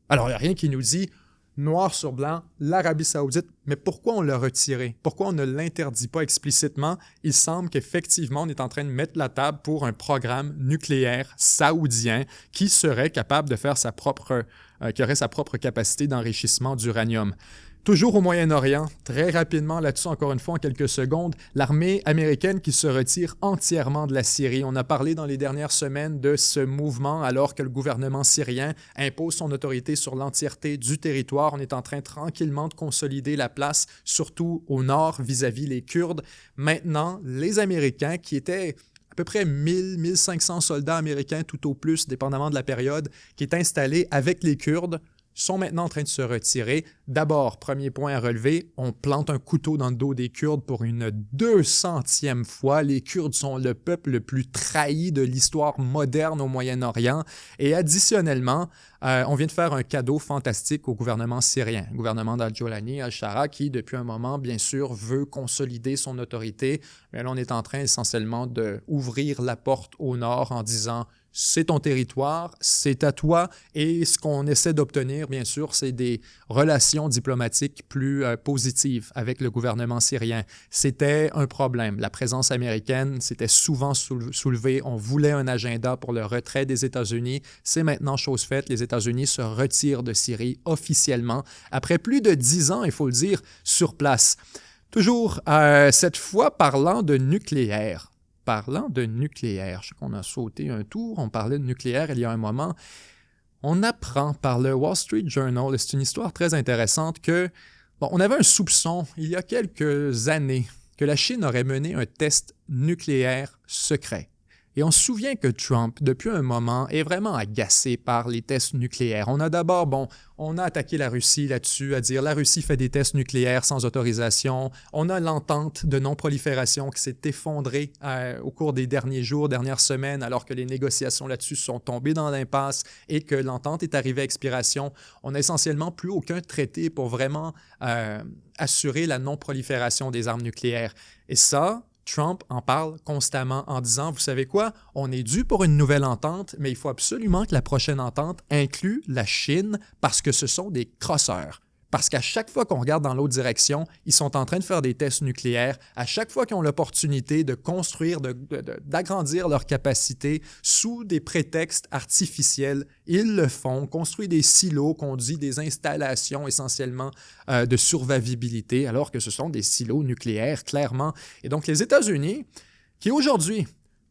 Alors, il n'y a rien qui nous dit noir sur blanc, l'Arabie saoudite, mais pourquoi on l'a retiré? Pourquoi on ne l'interdit pas explicitement? Il semble qu'effectivement, on est en train de mettre la table pour un programme nucléaire saoudien qui serait capable de faire qui aurait sa propre capacité d'enrichissement d'uranium. Toujours au Moyen-Orient, très rapidement là-dessus, encore une fois en quelques secondes, l'armée américaine qui se retire entièrement de la Syrie. On a parlé dans les dernières semaines de ce mouvement alors que le gouvernement syrien impose son autorité sur l'entièreté du territoire. On est en train tranquillement de consolider la place, surtout au nord vis-à-vis les Kurdes. Maintenant, les Américains qui étaient à peu près 1000-1500 soldats américains tout au plus, dépendamment de la période, qui est installé avec les Kurdes, sont maintenant en train de se retirer. D'abord, premier point à relever, on plante un couteau dans le dos des Kurdes pour une 200e fois. Les Kurdes sont le peuple le plus trahi de l'histoire moderne au Moyen-Orient. Et additionnellement, on vient de faire un cadeau fantastique au gouvernement syrien, le gouvernement d'Al-Jolani, Al-Shara, qui depuis un moment, bien sûr, veut consolider son autorité. Mais là, on est en train essentiellement d'ouvrir la porte au nord en disant « c'est ton territoire, c'est à toi ». Et ce qu'on essaie d'obtenir, bien sûr, c'est des relations diplomatiques plus positives avec le gouvernement syrien. C'était un problème. La présence américaine s'était souvent soulevée. On voulait un agenda pour le retrait des États-Unis. C'est maintenant chose faite. Les États-Unis se retirent de Syrie officiellement après plus de 10 ans, il faut le dire, sur place. Toujours, cette fois, parlant de nucléaire. Parlant de nucléaire, je sais qu'on a sauté un tour, on parlait de nucléaire il y a un moment. On apprend par le Wall Street Journal, et c'est une histoire très intéressante, on avait un soupçon il y a quelques années que la Chine aurait mené un test nucléaire secret. Et on se souvient que Trump, depuis un moment, est vraiment agacé par les tests nucléaires. On a d'abord, on a attaqué la Russie là-dessus, à dire la Russie fait des tests nucléaires sans autorisation. On a l'entente de non-prolifération qui s'est effondrée au cours des derniers jours, dernières semaines, alors que les négociations là-dessus sont tombées dans l'impasse et que l'entente est arrivée à expiration. On n'a essentiellement plus aucun traité pour vraiment assurer la non-prolifération des armes nucléaires. Et ça, Trump en parle constamment en disant, vous savez quoi, on est dû pour une nouvelle entente, mais il faut absolument que la prochaine entente inclue la Chine parce que ce sont des crosseurs. Parce qu'à chaque fois qu'on regarde dans l'autre direction, ils sont en train de faire des tests nucléaires. À chaque fois qu'ils ont l'opportunité de construire, d'agrandir leur capacité sous des prétextes artificiels, ils le font. Construisent des silos, conduisent des installations essentiellement de survivabilité, alors que ce sont des silos nucléaires, clairement. Et donc les États-Unis, qui aujourd'hui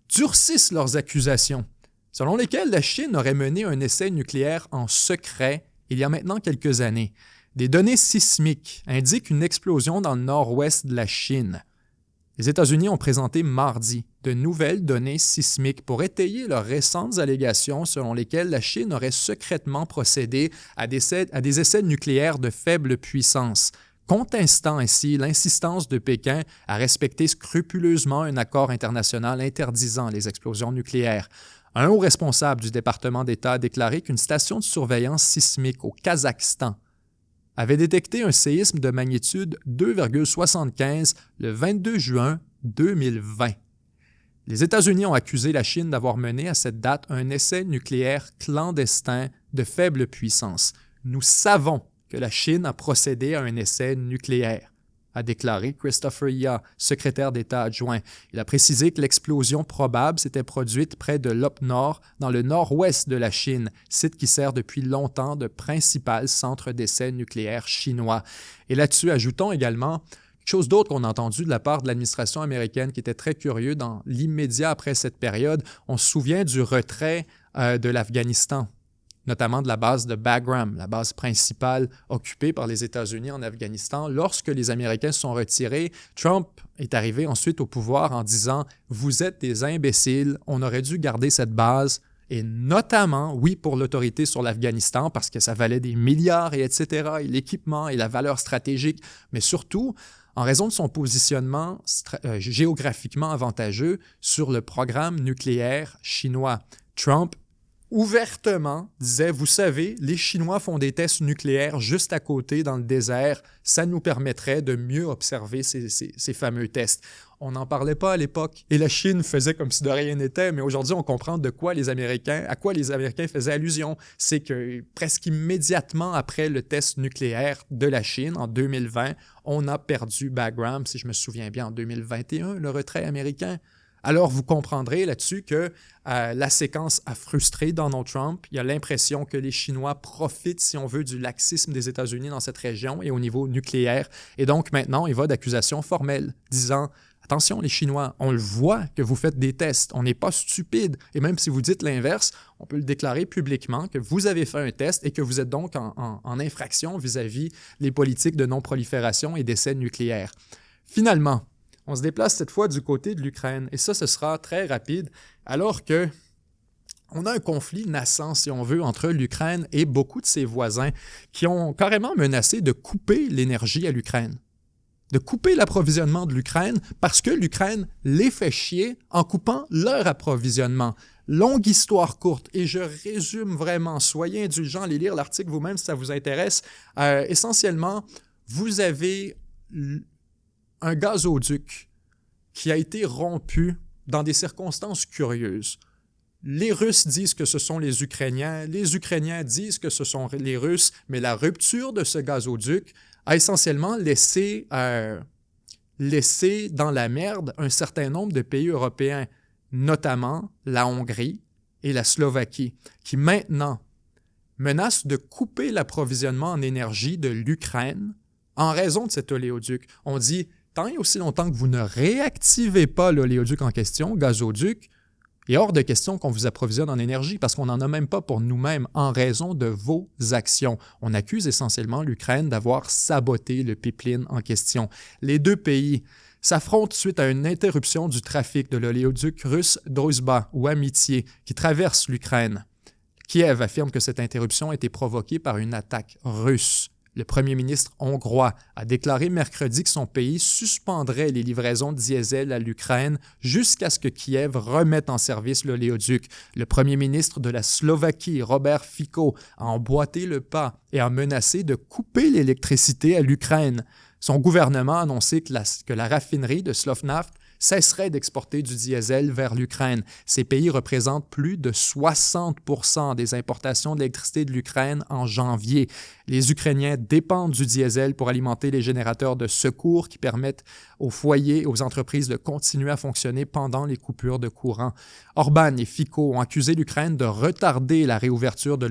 durcissent leurs accusations, selon lesquelles la Chine aurait mené un essai nucléaire en secret il y a maintenant quelques années. Des données sismiques indiquent une explosion dans le nord-ouest de la Chine. Les États-Unis ont présenté mardi de nouvelles données sismiques pour étayer leurs récentes allégations selon lesquelles la Chine aurait secrètement procédé à des essais nucléaires de faible puissance, contestant ainsi l'insistance de Pékin à respecter scrupuleusement un accord international interdisant les explosions nucléaires. Un haut responsable du département d'État a déclaré qu'une station de surveillance sismique au Kazakhstan avait détecté un séisme de magnitude 2,75 le 22 juin 2020. Les États-Unis ont accusé la Chine d'avoir mené à cette date un essai nucléaire clandestin de faible puissance. Nous savons que la Chine a procédé à un essai nucléaire. a déclaré Christopher Ya, secrétaire d'État adjoint. Il a précisé que l'explosion probable s'était produite près de Lop Nor, dans le nord-ouest de la Chine, site qui sert depuis longtemps de principal centre d'essai nucléaire chinois. Et là-dessus, ajoutons également quelque chose d'autre qu'on a entendu de la part de l'administration américaine qui était très curieux dans l'immédiat après cette période. On se souvient du retrait de l'Afghanistan, notamment de la base de Bagram, la base principale occupée par les États-Unis en Afghanistan. Lorsque les Américains se sont retirés, Trump est arrivé ensuite au pouvoir en disant « Vous êtes des imbéciles, on aurait dû garder cette base ». Et notamment, oui, pour l'autorité sur l'Afghanistan, parce que ça valait des milliards, et etc., et l'équipement et la valeur stratégique, mais surtout en raison de son positionnement géographiquement avantageux sur le programme nucléaire chinois. Trump ouvertement disait, vous savez, les Chinois font des tests nucléaires juste à côté dans le désert, ça nous permettrait de mieux observer ces fameux tests. On n'en parlait pas à l'époque et la Chine faisait comme si de rien n'était, mais aujourd'hui on comprend à quoi les Américains faisaient allusion. C'est que presque immédiatement après le test nucléaire de la Chine en 2020, on a perdu Bagram, si je me souviens bien, en 2021, le retrait américain. Alors, vous comprendrez là-dessus que la séquence a frustré Donald Trump. Il a l'impression que les Chinois profitent, si on veut, du laxisme des États-Unis dans cette région et au niveau nucléaire. Et donc, maintenant, il va d'accusations formelles, disant « Attention, les Chinois, on le voit que vous faites des tests. On n'est pas stupides. Et même si vous dites l'inverse, on peut le déclarer publiquement que vous avez fait un test et que vous êtes donc en infraction vis-à-vis les politiques de non-prolifération et d'essais nucléaires. » Finalement, on se déplace cette fois du côté de l'Ukraine, et ça, ce sera très rapide, alors que on a un conflit naissant, si on veut, entre l'Ukraine et beaucoup de ses voisins qui ont carrément menacé de couper l'énergie à l'Ukraine, de couper l'approvisionnement de l'Ukraine parce que l'Ukraine les fait chier en coupant leur approvisionnement. Longue histoire courte, et je résume vraiment, soyez indulgents, allez lire l'article vous-même si ça vous intéresse. Essentiellement, vous avez un gazoduc qui a été rompu dans des circonstances curieuses. Les Russes disent que ce sont les Ukrainiens disent que ce sont les Russes, mais la rupture de ce gazoduc a essentiellement laissé dans la merde un certain nombre de pays européens, notamment la Hongrie et la Slovaquie, qui maintenant menacent de couper l'approvisionnement en énergie de l'Ukraine en raison de cet oléoduc. On dit tant et aussi longtemps que vous ne réactivez pas l'oléoduc en question, gazoduc, il est hors de question qu'on vous approvisionne en énergie parce qu'on n'en a même pas pour nous-mêmes en raison de vos actions. On accuse essentiellement l'Ukraine d'avoir saboté le pipeline en question. Les deux pays s'affrontent suite à une interruption du trafic de l'oléoduc russe Druzhba ou Amitié qui traverse l'Ukraine. Kiev affirme que cette interruption a été provoquée par une attaque russe. Le premier ministre hongrois a déclaré mercredi que son pays suspendrait les livraisons de diesel à l'Ukraine jusqu'à ce que Kiev remette en service l'oléoduc. Le premier ministre de la Slovaquie, Robert Fico, a emboîté le pas et a menacé de couper l'électricité à l'Ukraine. Son gouvernement a annoncé que la raffinerie de Slovnaft cesserait d'exporter du diesel vers l'Ukraine. Ces pays représentent plus de 60% des importations d'électricité de l'Ukraine en janvier. Les Ukrainiens dépendent du diesel pour alimenter les générateurs de secours qui permettent aux foyers et aux entreprises de continuer à fonctionner pendant les coupures de courant. Orban et Fico ont accusé l'Ukraine de retarder la réouverture de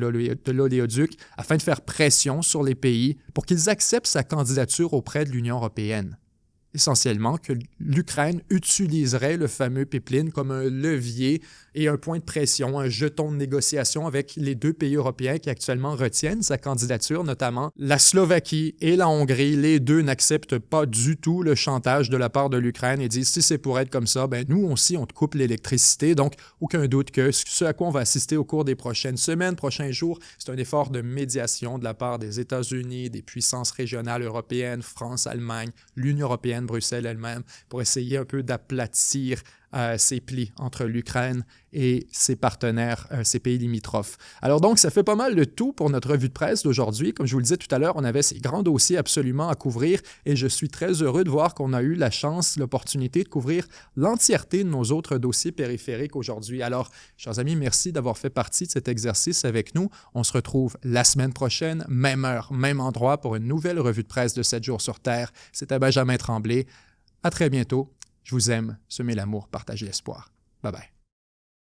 l'oléoduc afin de faire pression sur les pays pour qu'ils acceptent sa candidature auprès de l'Union européenne. Essentiellement que l'Ukraine utiliserait le fameux pipeline comme un levier et un point de pression, un jeton de négociation avec les deux pays européens qui actuellement retiennent sa candidature, notamment la Slovaquie et la Hongrie. Les deux n'acceptent pas du tout le chantage de la part de l'Ukraine et disent si c'est pour être comme ça, ben nous aussi on te coupe l'électricité. Donc aucun doute que ce à quoi on va assister au cours des prochaines semaines, prochains jours, c'est un effort de médiation de la part des États-Unis, des puissances régionales européennes, France, Allemagne, l'Union européenne, Bruxelles elle-même, pour essayer un peu d'aplatir ces plis entre l'Ukraine et ses partenaires, ses pays limitrophes. Alors donc, ça fait pas mal de tout pour notre revue de presse d'aujourd'hui. Comme je vous le disais tout à l'heure, on avait ces grands dossiers absolument à couvrir et je suis très heureux de voir qu'on a eu la chance, l'opportunité de couvrir l'entièreté de nos autres dossiers périphériques aujourd'hui. Alors, chers amis, merci d'avoir fait partie de cet exercice avec nous. On se retrouve la semaine prochaine, même heure, même endroit, pour une nouvelle revue de presse de 7 jours sur Terre. C'était Benjamin Tremblay. À très bientôt. Je vous aime. Semez l'amour, partagez l'espoir. Bye bye.